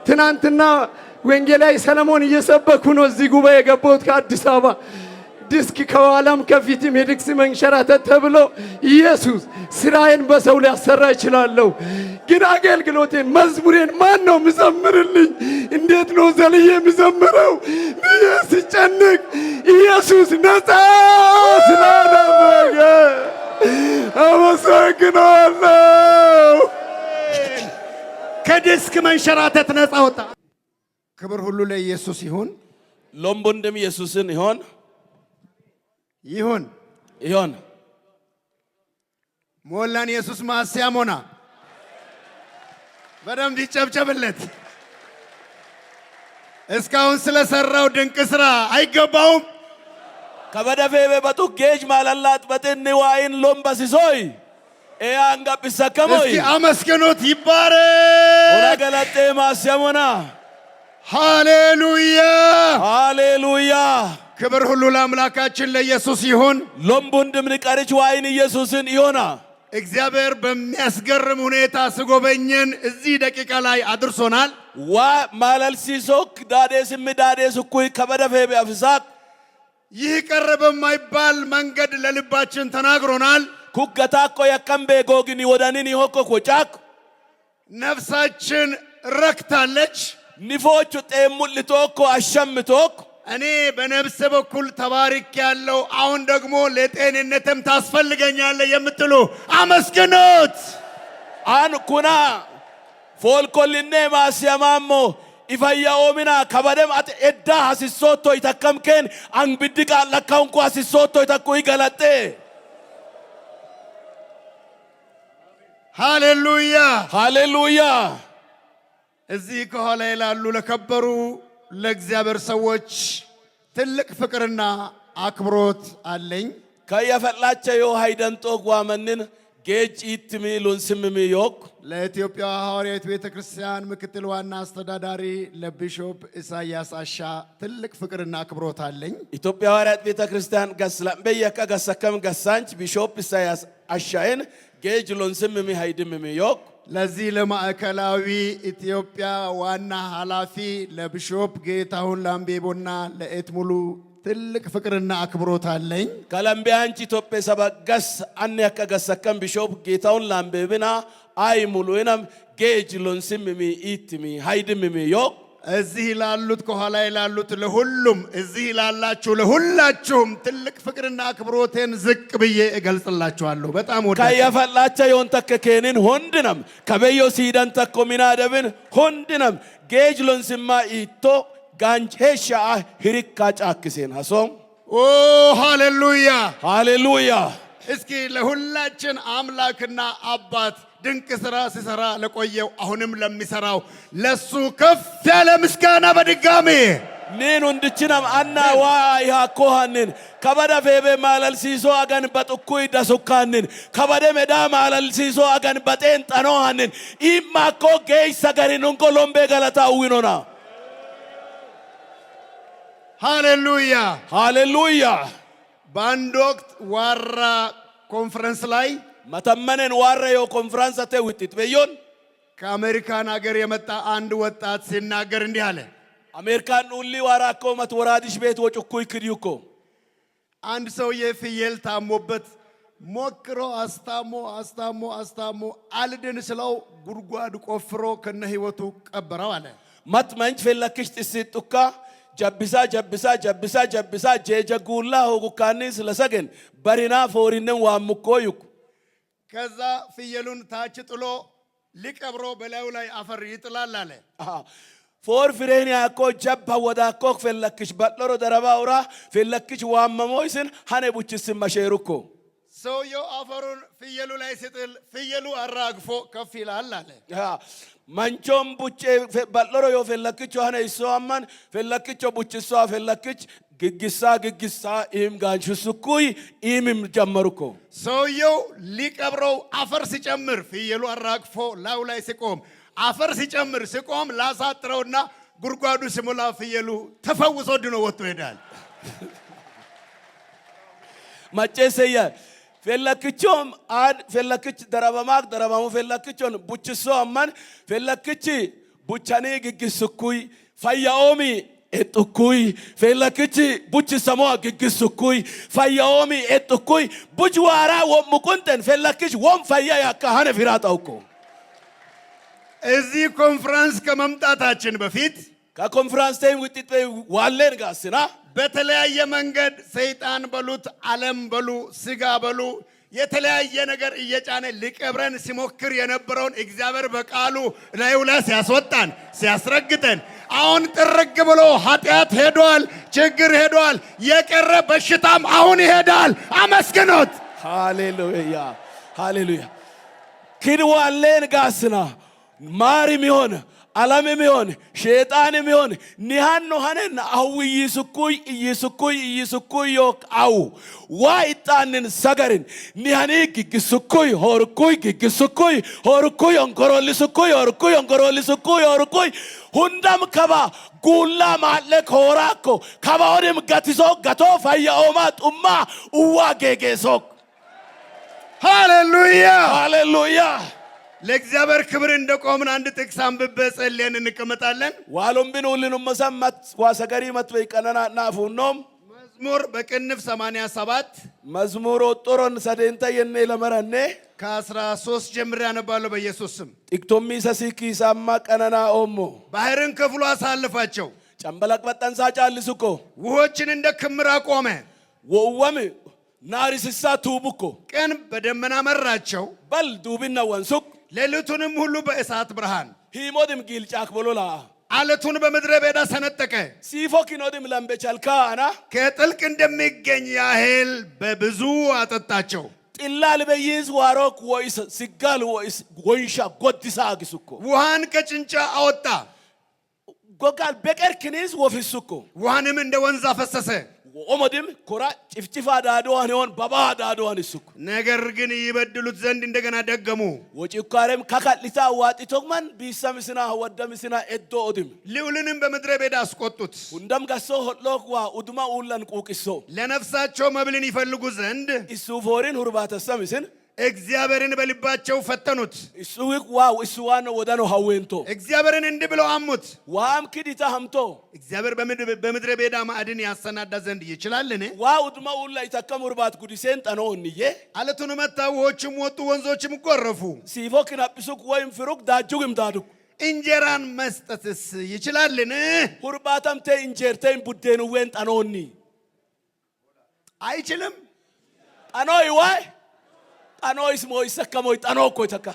ትናንትና ወንጌላዊ ሰለሞን እየሰበኩ ነው እዚህ ጉባኤ የገባሁት ከአዲስ አበባ። ዲስክ ከኋላም ከፊትም የዲስክ መንሸራተት ተብሎ ኢየሱስ ስራዬን በሰው ሊያሰራ ይችላለሁ፣ ግን አገልግሎቴን መዝሙሬን ማን ነው ምዘምርልኝ? እንዴት ነው ዘልዬ ምዘምረው ብዬ ስጨንቅ ኢየሱስ ነፃ ስላደረገ አመሰግናለሁ። ከዲስክ መንሸራተት ነፃ ወጣ። ክብር ሁሉ ለኢየሱስ ይሁን። ሎምቦንደም ኢየሱስን ይሁን ይሁን ይሁን። ሞላን ኢየሱስ ማስያሞና በደም ይጨብጨብለት። እስካሁን ስለሰራው ድንቅ ስራ አይገባውም? ከበደፈበ በጡጌጅ ማላላት በጥን ዋይን ሎምባሲሶይ ኤያንጋ ቢሰከሞይ እስኪ አመስግኑት። ይባረክ ወራገላጤ ማስያሞና ሃሌሉያ ሃሌሉያ። ክብር ሁሉ ለአምላካችን ለኢየሱስ ይሁን። ሎምቦንደም ንቀርች ዋይን ኢየሱስን ይሆና እግዚአብሔር በሚያስገርም ሁኔታ ስጎበኘን እዚህ ደቂቃ ላይ አድርሶናል። ዋ ማላልሲሶክ ዳዴስም ዳዴስ እኩይ ከበደፈበ አፍሳክ ይህ ቀረበ የማይባል መንገድ ለልባችን ተናግሮናል። ኩገታኮ የከምቤ ጎግኒ ወዳኒን ይሆኮ ኮጫክ ነፍሳችን ረክታለች። ኒፎቹ ጤሙልቶኮ አሸምቶክ እኔ በነፍስ በኩል ተባርክ ያለው አሁን ደግሞ ለጤንነትም ታስፈልገኛለ የምትሉ አመስግኑት። አን ኩና ፎልኮልኔ ማስያማሞ ኢፋያኦሚና ከበደም አጥ ኤዳ ሐሲሶቶ ይተከምከን አንብድቃ ለካውንኩ ሐሲሶቶ ይተኩ ይገለጤ ሃሌሉያ ሃሌሉያ። እዚህ ከኋላ ይላሉ ለከበሩ ለእግዚአብሔር ሰዎች ትልቅ ፍቅርና አክብሮት አለኝ። ከየፈላቸው ሃይደንጦ ጓመንን ጌጭ ኢትሚ ሉንስምሚ ዮክ ለኢትዮጵያ ሐዋርያዊት ቤተክርስቲያን ምክትል ዋና አስተዳዳሪ ለቢሾፕ ኢሳያስ አሻ ትልቅ ፍቅርና አክብሮት አለኝ። ኢትዮጵያ ሐዋርያዊት ቤተክርስቲያን ገስላም በየካ ገሰከም ገሳንች ቢሾፕ ኢሳያስ አሻን ጌጅ ሉንስምሚ ሃይድምሚ ዮክ ለዚህ ለማዕከላዊ ኢትዮጵያ ዋና ኃላፊ ለቢሾፕ ጌታሁን ላምቤቦና ለኤትሙሉ ትልቅ ፍቅርና አክብሮት አለኝ። ከላምቢያንቺ ኢትዮጵያ ሰባጋስ አን ያከገሰከም ቢሾፕ ጌታሁን ላምቤብና አይ ሙሉናም ጌጅ ሎንስምሚ ኢትሚ ሃይድምሚ ዮክ እዚህ ላሉት ከኋላ ላሉት ለሁሉም እዚህ ላላችሁ ለሁላችሁም ትልቅ ፍቅርና አክብሮቴን ዝቅ ብዬ እገልጽላችኋለሁ። በጣም ወደ ከየፈላቸው የሆን ተከከንን ሆንድነም ከበዮ ሲዳን ተኮሚናደብን ሆንድነም ጌጅ ሎንስማ ኢቶ ጋንቼሻ ህሪካ ጫክሴን ሐሶም ኦ ሃሌሉያ ሃሌሉያ። እስኪ ለሁላችን አምላክና አባት ድንቅ ስራ ሲሰራ ለቆየው አሁንም ለሚሰራው ለሱ ከፍ ያለ ምስጋና በድጋሚ ኒን እንድችናም አና ዋ ያኮሃንን ከበደ ፌቤ ማለልሲሶ አገን በጥኩይ ደሱካንን ከበደ ሜዳ ማለልሲሶ አገን በጤን ጠኖሃንን ኢማኮ ጌይ ሰገሪን እንኮ ሎምቤ ገለታ ዊኖና ሃሌሉያ ሃሌሉያ። በአንድ ወቅት ዋራ ኮንፈረንስ ላይ መተመነን ዋራዮ ኮንፈረንስ አተውጥት በዮን ከአሜሪካን ሀገር የመጣ አንድ ወጣት ሲናገር እንዲህ አለ። አሜሪካን ሁሉ ዋራኮ መትወራዲሽ ቤት ወጭኩይ ክዲዩኮ አንድ ሰውዬ ፍየል ታሞበት ሞክሮ አስታሞ አልድን ስለው ጉድጓድ ቆፍሮ ከነ ህይወቱ ቀበረው አለ። መትመንች ፈለክሽ ጥስጥካ ጀብሳ ጀጀጉላ ሆጉካኒ ስለሰገን በሪና ፎሪነን ዋሙኮዩክ ከዛ ፍየሉን ታች ጥሎ ሊቀብሮ በላዩ ላይ አፈር ይጥላል አለ። ፎር ፍሬን ያኮ ጀባ ወዳኮ ፈለክሽ በጥሮ ደረባውራ ፈለክሽ ዋመሞይስን ሀኔ ቡችስ ማሸሩኮ ሰውየው አፈሩን ፍየሉ ላይ ሲጥል ፍየሉ አራግፎ ከፍ ይላል አለ። መንቾም ቡቼ በጥሮ ዮ ፈለክች ሀኔ ይሶአማን ፈለክች ቡችሷ ፈለክች ግግሳ ኢም ጋንሹስኩይ ኢምም ጀመሩኮ ሰውየው ሊቀብረው አፈር ሲጨምር ፍየሉ አራግፎ ላዩ ላይ ሲቆም አፈር ሲጨምር ሲቆም ላሳጥረውና ጉድጓዱ ሲሞላ ፍየሉ ተፈውሶ ድኖ ወጥቶ ሄዳል። ማጨሰያ ፈለክቾም አድ ፈለክች ደረባማክ ደረባሙ ፈለክቾን ቡችሶ አማን ፈለክች buchani gigisukui fayyaomi etukui felakichi buchi samoa gigisukui fayyaomi etukui bujwara wo mukunten felakich wom fayya yakahane firatauko እዚህ ኮንፈረንስ ከመምጣታችን በፊት ከኮንፈረንስ ታይም ውጤት ዋለን ጋስና በተለያየ መንገድ ሰይጣን በሉት ዓለም በሉ ስጋ በሉ የተለያየ ነገር እየጫነ ሊቀብረን ሲሞክር የነበረውን እግዚአብሔር በቃሉ ላይ ሲያስወጣን ሲያስረግጠን አሁን ጥርግ ብሎ ኃጢአት ሄዷል፣ ችግር ሄዷል፣ የቀረ በሽታም አሁን ይሄዳል። አመስግኑት። ሃሌሉያ ሃሌሉያ። ክድዋለን ጋስና ማሪም ይሆን ዓለምም ይሆን ሸይጣንም ይሆን ኒሃኖ ሀነን አው ይስኩይ ዮክ አው ዋይጣንን ሰገርን ኒሃኒ ግግስኩይ ሆርኩይ ሆርኩይ ሁንዳም ከባ ጉላ ማለ ኮራኮ ከባውንም ገቲሶ ገቶ ፈያኦማ ጡማ ኡዋ ጌጌሶክ ሃሌሉያ ሃሌሉያ። ለእግዚአብሔር ክብር እንደቆምን አንድ ጥቅስ አንብበ ጸልየን እንቀመጣለን። ዋሎም ቢኑልን መሰማት ዋሰገሪ መትበይ ቀነና ናፉኖም መዝሙር በቅንፍ 87 መዝሙር ጦሮን ሰደንተ የኔ ለመረኔ ከ13 ጀምሬ አነባለሁ በኢየሱስ ስም። ጢክቶሚ ሰሲኪ ሳማ ቀነና ኦሞ ባህርን ከፍሎ አሳልፋቸው፣ ጨምበለቅ በጠንሳ ጫልሱኮ ውሆችን እንደ ክምር አቆመ። ወወም ናሪስሳ ቱቡኮ ቀን በደመና መራቸው፣ በል ዱብና ወንሱክ ሌሊቱንም ሁሉ በእሳት ብርሃን። ሂሞድም ጊልጫክ ቦሎላ አለቱን በምድረ በዳ ሰነጠቀ። ሲፎኪኖድም ለምበቻልካና ከጥልቅ እንደሚገኝ ያህል በብዙ አጠጣቸው። ጥላል በይዝ ዋሮክ ወይስ ሲጋል ወይስ ወይሻ ጎዲሳ አግሱኮ ውሃን ከጭንጫ አወጣ። ጎጋል በቀርክኒስ ወፍሱኮ ውሃንም እንደ ወንዝ አፈሰሰ። ኦሞድም ኮራ ጭፍጭፋ ዳዶዋን ሆን ባባ ዳዶዋን እሱኩ ነገር ግን ይበድሉት ዘንድ እንደገና ደገሙ። ወጪካረም ካካሊታ ዋጢቶክማን ቢሰምስና ወደምስና ኤዶ ኦድም ልዑልንም በምድረ በዳ አስቆጡት። ሁንደም ጋሶ ሆሎክዋ ኡድማ ኡላን ቁቅሶ ለነፍሳቸው መብልን ይፈልጉ ዘንድ ኢሱፎሪን ሁርባተሰምስን እግዚአብሔርን በልባቸው ፈተኑት። ኢሱዊክ ዋው ኢሱዋን ወዳኖ ሀዌንቶ እግዚአብሔርን እንዲህ ብለው አሙት፣ ዋም ክዲታ ሀምቶ እግዚአብሔር በምድረ በዳ ማዕድን ያሰናዳ ዘንድ ይችላልን? ዋው ኡድማ ኡላ ይተከም ሁርባት ጉዲሴን ጠኖ እንዬ አለቱን መታ፣ ውሆችም ወጡ፣ ወንዞችም ጎረፉ። ሲፎክን አብሱክ ወይም ፍሩክ ዳጁግም ዳዱክ እንጀራን መስጠትስ ይችላልን? ሁርባተም ተ እንጀርተን ቡዴኑ ወን ጠኖኒ አይችልም። ጠኖይ ዋይ ጠኖይስ ሞይስ ከሞይ ጠኖ እኮ ይተካ።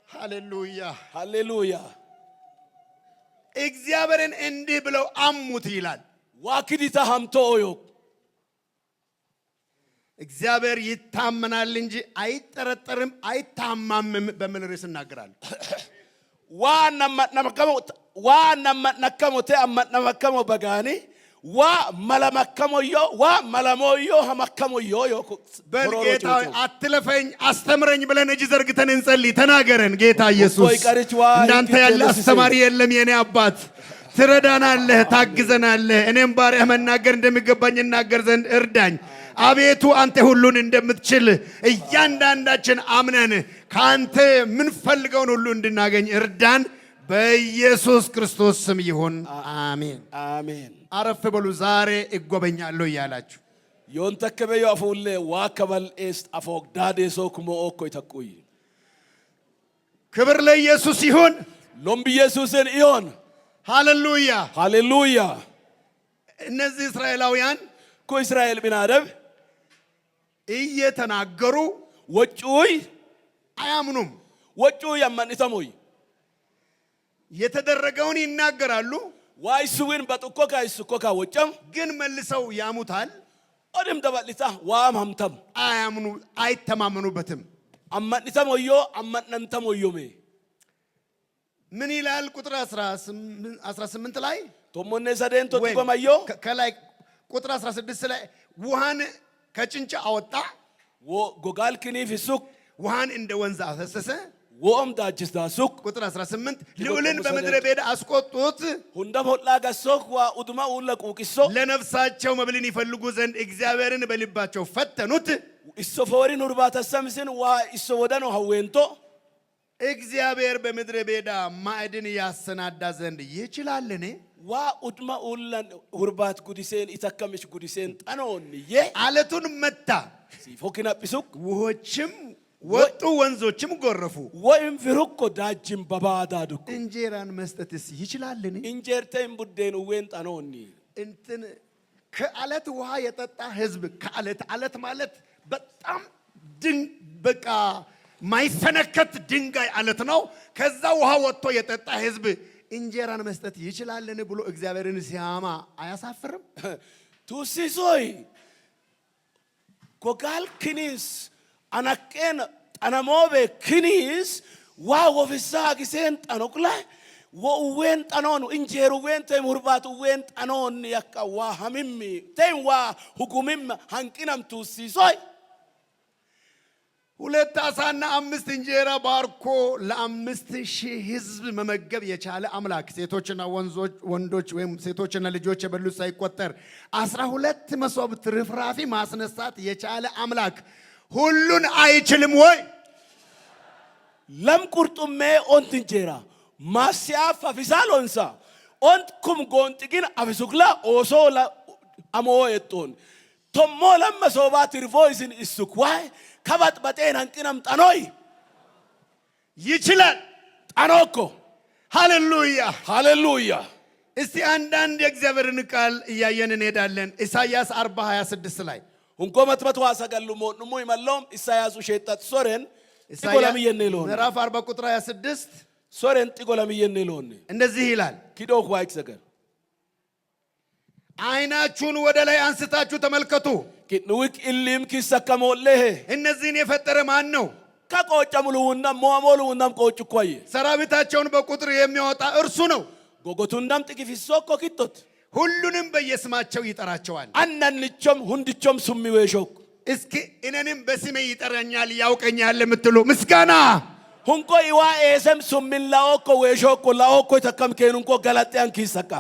ሃሌሉያ ሃሌሉያ። እግዚአብሔርን እንዲህ ብለው አሙት ይላል። ዋክዲታ ሀምቶ ኦዮ እግዚአብሔር ይታመናል እንጂ አይጠረጠርም አይታማምም በሚል ርዕስ እናገራለሁ። ዋናመነከሞቴ አመነመከሞ በጋኒ ዋ መለመከሞዮ ዋ መለሞዮ ሀመከሞዮ በጌታ አትለፈኝ አስተምረኝ ብለን እጅ ዘርግተን እንጸልይ። ተናገረን ጌታ ኢየሱስ። እንዳንተ ያለ አስተማሪ የለም። የኔ አባት ትረዳናለህ፣ ታግዘናለህ። እኔም ባሪያ መናገር እንደሚገባኝ እናገር ዘንድ እርዳኝ። አቤቱ አንተ ሁሉን እንደምትችል እያንዳንዳችን አምነን ካንተ ምንፈልገውን ሁሉ እንድናገኝ እርዳን። በኢየሱስ ክርስቶስ ስም ይሁን፣ አሜን አሜን። አረፍ በሉ። ዛሬ እጎበኛለሁ እያላችሁ ዮንተከበዮ አፉለ ዋከበል ኤስት አፎክ ዳዴሶ ኩሞ ኦኮ ይተኩይ። ክብር ለኢየሱስ ይሁን። ሎምብ ኢየሱስን ይሁን። ሃሌሉያ ሃሌሉያ። እነዚህ እስራኤላውያን ኩ እስራኤል ቢናደብ እየተናገሩ ወጩይ አያምኑም። ወጩይ ያማንተሞይ የተደረገውን ይናገራሉ። ዋይሱዊን በጥኮ ካይሱኮ ካወጨም ግን መልሰው ያሙታል። ኦድም ደባሊታ ዋም ሀምተም አያምኑ አይተማመኑበትም። አማንተሞዮ አማንንተሞዮሜ ምን ይላል? ቁጥር 18 ላይ ቶሞኔ ሰደንቶ ዲጎማዮ ከላይ ቁጥር 16 ላይ ውሃን ከጭንጫ አወጣ፣ ጎጋል ክኒፍ ሱቅ ውሃን እንደ ወንዝ አፈሰሰ። ወም ዳጅስ ዳሱቅ ቁጥር 18 ልዑልን በምድረ በዳ አስቆጡት። ሁንደም ሆላ ገሶክ ዋ ኡድማ ኡለ ቁቂሶ ለነፍሳቸው መብልን ይፈልጉ ዘንድ እግዚአብሔርን በልባቸው ፈተኑት። ኢሶፎሪን ሁርባተሰምስን ዋ ኢሶ ወደኖ ሀዌንቶ እግዚአብሔር በምድረ በዳ ማዕድን ያሰናዳ ዘንድ ይችላልን? ዋ ኡድማ ኡላን ሁርባት ጉዲሴን ኢተከምሽ ጉዲሴን ጠኖንዬ አለቱን መታ ሲፎኪና ቢሱክ ውሆችም ወጡ ወንዞችም ጎረፉ። ወይም ፍሩኮ ዳጅም በባዳዱክ እንጀራን መስጠትስ ይችላልን? እንጀርተን ቡዴን ወን ጠኖኒ እንትን ከአለት ውሃ የጠጣ ህዝብ ከአለት አለት ማለት በጣም በቃ ማይፈነከት ድንጋይ አለት ነው። ከዛ ውሃ ወጥቶ የጠጣ ህዝብ እንጀራን መስጠት ይችላልን ብሎ እግዚአብሔርን ሲያማ አያሳፍርም? ቱሲሶይ ጎጋል ክኒስ አናቀን ጠነሞቤ ክኒስ ዋ ወፍሳ ጊዜን ጠኖቅላ ወኡዌን ጠኖኑ እንጀሩ ዌን ተም ሁርባት ዌን ጠኖን ያካ ዋ ሐሚሚ ተም ዋ ሁኩሚም ሃንቂናም ቱሲሶይ 2 ዓሣና 5 እንጀራ ባርኮ ለ5000 ህዝብ መመገብ የቻለ አምላክ ሴቶችና ወንዶች ወይም ሴቶችና ልጆች የበሉት ሳይቆጠር 12 መሶብ ትርፍራፊ ማስነሳት የቻለ አምላክ ሁሉን አይችልም ወይ? ለም ቁርጡሜ ኦንት እንጀራ ማሲያፋ ፊሳሎንሳ ኦንት ኩም ጎንጥግን አብሱክላ ኦሶላ አሞየቶን ቶሞ ለመሶባ ትርፎይስን እስኩዋይ ከባት በጤን አንቂናም ጠኖይ ይችላል። ጠኖኮ ሃሌሉያ ሃሌሉያ። እስቲ አንዳንድ የእግዚአብሔርን ቃል እያየን እንሄዳለን። ኢሳይያስ 40:26 ላይ ሁንኮመት መትዋ ሰገሉ ሞንሙ ይመሎም ኢሳይያስ ሸጣት ሶሬን ጢጎላም የነሎን ምዕራፍ 40 ቁጥር 26 ሶሬን ጢጎላም የነሎን እንደዚህ ይላል። ኪዶክ ዋይክ ሰገር አይናችሁን ወደ ላይ አንስታችሁ ተመልከቱ። ኪንውክ ኢሊም ኪሰከሞለህ እነዚህን የፈጠረ ማን ነው? ከቆጨ ሙሉውና ሞሞሉውናም ቆጭ ቆይ ሰራዊታቸውን በቁጥር የሚያወጣ እርሱ ነው። ጎጎቱንዳም ጥቂፊሶኮ ኪቶት ሁሉንም በየስማቸው ይጠራቸዋል። አናንቾም ሁንድቾም ሱሚ ወሾክ እስኪ እኔንም በስሜ ይጠራኛል ያውቀኛል የምትሉ ምስጋና ሁንኮ ይዋ ኤሰም ሱሚን ላኦኮ ወሾኮ ላኦኮ ተከም ከኑንኮ ገላጤያን ኪሰካ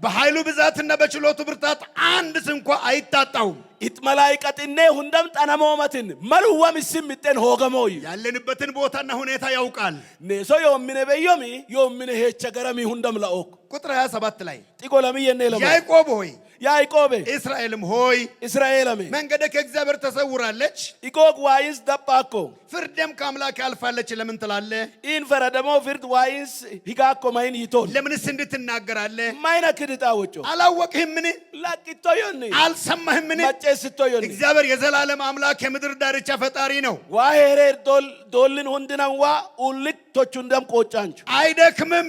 በኃይሉ ብዛትና በችሎቱ ብርታት አንድስ እንኳን አይታጣውም። ኢትመላይቀጥኔ ሁንደም ጠነሞመትን መልዋም ሲምጤን ሆገሞይ ያለንበትን ቦታና ሁኔታ ያውቃል። ነሶ yommine በዮሚ yommine ሄቸገረሚ ሁንደም ላኦክ ቁጥር 27 ላይ ጢጎላም የነለም ያዕቆብ ሆይ ያዕቆብ እስራኤልም ሆይ እስራኤልም መንገደ ከእግዚአብሔር ተሰውራለች፣ ኢጎግ ዋይስ ደባኮ ፍርደም ከአምላክ አልፋለች ለምን ትላለህ? ኢን ፈረደሞ ፍርድ ዋይስ ሂጋኮ ማይን ይቶል ለምንስ እንድትናገራለህ? ማይና ክድታ ወጮ አላወቅህምን? ላቂቶ ዮኒ አልሰማህምን? ማጨስቶ ዮኒ እግዚአብሔር የዘላለም አምላክ የምድር ዳርቻ ፈጣሪ ነው። ዋሄሬር ዶልን ሁንድናን ዋ ኡልክ ቶቹንደም ቆጫንቹ አይደክምም፣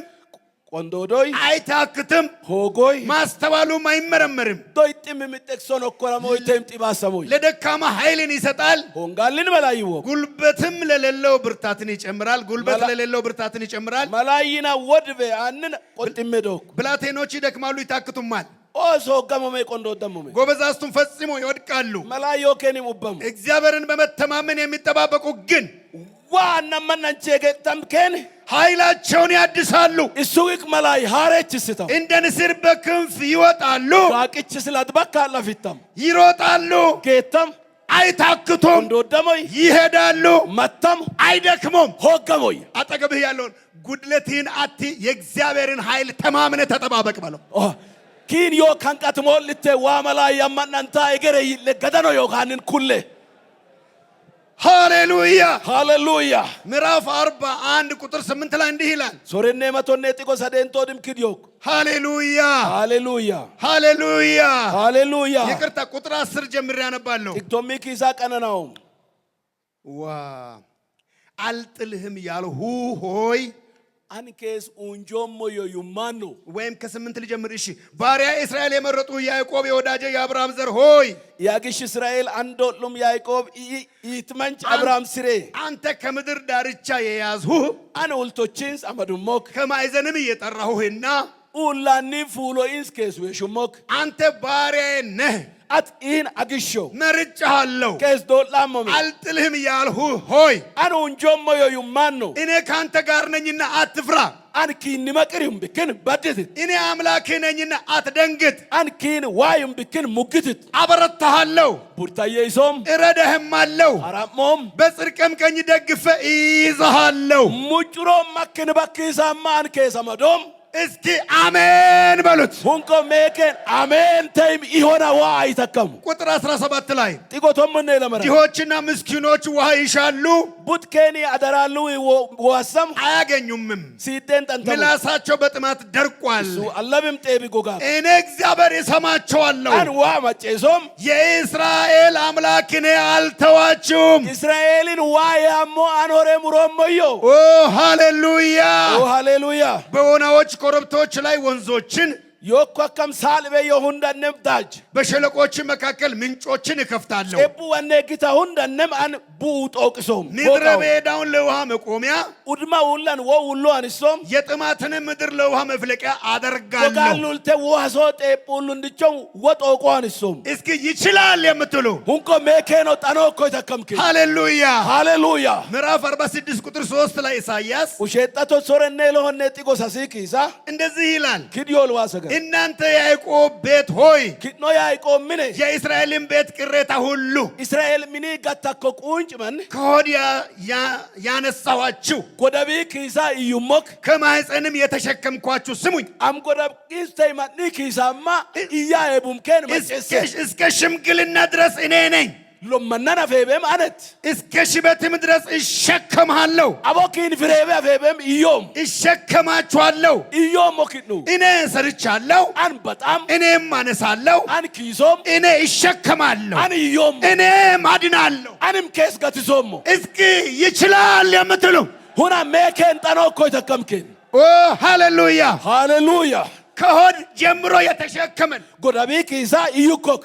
ቆንዶዶይ አይታክትም፣ ሆጎይ ማስተዋሉም አይመረመርም። ዶይጥም ምጥቅሶን ኮረሞይ ተም ጢባሰሞይ ለደካማ ኃይልን ይሰጣል፣ ሆንጋልን መላይዎ ጉልበትም ለሌለው ብርታትን ይጨምራል። ጉልበት ለሌለው ብርታትን ይጨምራል። መላይና ወድበ አንን ቆጥሜዶክ ብላቴኖች ይደክማሉ ይታክቱማል። ኦሶ ገመመ ቆንዶ ደመመ ጎበዛዝቱም ፈጽሞ ይወድቃሉ። መላዮ ከኒም ኡበም እግዚአብሔርን በመተማመን የሚጠባበቁ ግን ዋና መናንቼ ገጠም ከን ኃይላቸውን ያድሳሉ። እሱቅ መላይ ሃሬች ስታ እንደ ንስር በክንፍ ይወጣሉ። ባቅች ስለጥበካ ለፊተም ይሮጣሉ፣ ጌተም አይታክቱም፣ እንደወደሞይ ይሄዳሉ፣ መተም አይደክሙም። ሆገሞይ አጠገብህ ያለውን ጉድለትህን አቲ የእግዚአብሔርን ኃይል ተማምነ ተጠባበቅ በለው። ኪን ዮ ካንቃት ሞልቴ ዋመላ ያማናንታ እገረ ለገደኖ ዮ ካንን ኩሌ ሃሌሉያ ሃሌሉያ። ምዕራፍ 41 ቁጥር 8 ላይ እንዲህ ይላል። ሶሬኔ መቶኔ ጢቆ ሰደንቶ ድም ክዲዮክ ሃሌሉያ ሃሌሉያ ሃሌሉያ ሃሌሉያ። ይቅርታ ቁጥር 10 ጀምሬ ያነባለሁ። ቲክቶሚ ኪሳ ቀነናው ዋ አልጥልህም ያልሁ ሆይ አንኬስ ኡንጆሞ ዮዩማኑ ወይም ከ8 ልጀምር። እሺ ባሪያ እስራኤል የመረጡ ያዕቆብ የወዳጀ የአብርሃም ዘር ሆይ ያግሽ እስራኤል አንዶሉም ያዕቆብ ይትመንጭ አብርሃም ስሬ አንተ ከምድር ዳርቻ የያዝሁ አነ ውልቶችንስ አመዱሞክ ከማዕዘንም እየጠራሁህና ኡላኒ ፉሎኢንስ ኬስ ወሹሞክ አንተ ባሪያዬ ነህ። አጥኢን አግሾ መርጬሃለሁ ኬስ ዶላሞም አልጥልህም ያልሁ ሆይ አነ ኡንጆሞ ዮዩማኑ እኔ ካንተ ጋር ነኝና አትፍራ። አንኪን መቅሪም ብክን በድት እኔ አምላክ ነኝና አትደንግጥ አንኪን ዋይም ብክን ሙግትት አበረታሃለሁ ቡርታዬሶም እረዳህማለሁ አራሞም በጽድቅም ቀኝ ደግፈ ይይዝሃለሁ ሙጭሮም መክን በክሳማ አንከ ሰመዶም እስኪ አሜን በሉት ሁንቆ ሜከን አሜን ተይም ይሆና ዋ አይተከሙ ቁጥር 17 ላይ ጥቆቶም ምን ለመራ ድሆችና ምስኪኖች ውሃ ይሻሉ ቡትኬኒ አደራሉ ወሰም አያገኙምም ሲደን ጠንተሙ ምላሳቸው በጥማት ደርቋል አለብም ጤቢ ጎጋ እኔ እግዚአብሔር እሰማቸዋለሁ አን ዋ መጨሶም የእስራኤል አምላክ እኔ አልተዋችሁም እስራኤልን ዋ ያሞ አኖሬ ሙሮሞዮ ኦ ሃሌሉያ ኦ ሃሌሉያ በወናዎች ኮረብቶች ላይ ወንዞችን ዮኮከም ሳልበ የሁንደንም ዳጅ በሸለቆች መካከል ምንጮችን እከፍታለሁ ኤቡ ወነጊታ ሁንደንም አን ቡጦቅሶም ምድረ በዳውን ለውሃ መቆሚያ ኡድማ ውላን ወውሎ አንሶም የጥማትን ምድር ለውሃ መፍለቂያ አደርጋለሁ ወጋሉልተ ወሐሶ ጤፑሉ እንድቸው ወጦቆ አንሶም እስኪ ይችላል የምትሉ ሁንኮ ሜኬኖ ጠኖኮ ተከምክ ሃሌሉያ ሃሌሉያ ምዕራፍ 46 ቁጥር 3 ላይ ኢሳይያስ ውሸጣቶ ሶረኔ ለሆነ ጢጎሳ ሲኪሳ እንደዚህ ይላል ክዲዮል ዋሰገ እናንተ ያዕቆብ ቤት ሆይ ኪኖ ያዕቆብ ምን የእስራኤልን ቤት ቅሬታ ሁሉ እስራኤል ምን ጋታኮ ቁንጭ ማን ከሆዲያ ያነሳዋችሁ ጎደቢ ኪሳ ይዩሞክ ከማህፀንም የተሸከምኳችሁ ስሙኝ አም ጎደብ ኪስታይ ማን ኪሳማ ኢያኤቡም ከን መጨሰ እስከ ሽምግልና ድረስ እኔ ነኝ ሎመናና ፈበም አነት እስከ ሽበትም ድረስ እሸከምሃለሁ አቦኪን ፍሬበ ፈበም ኢዮም እሸከማችኋለሁ ኢዮም ሞክኑ እኔ ሰርቻለሁ አን በጣም እኔም አነሳለሁ አን ኪሶም እኔ እሸከማለሁ አን ኢዮም እኔም አድናለሁ አንም ከስ ገትሶም እስኪ ይችላል የምትሉ ሁና ሜከን ጠኖኮ ተከምከን ኦ ሃሌሉያ ሃሌሉያ ከሆድ ጀምሮ የተሸከመን ጎዳቢ ኪሳ ኢዩኮክ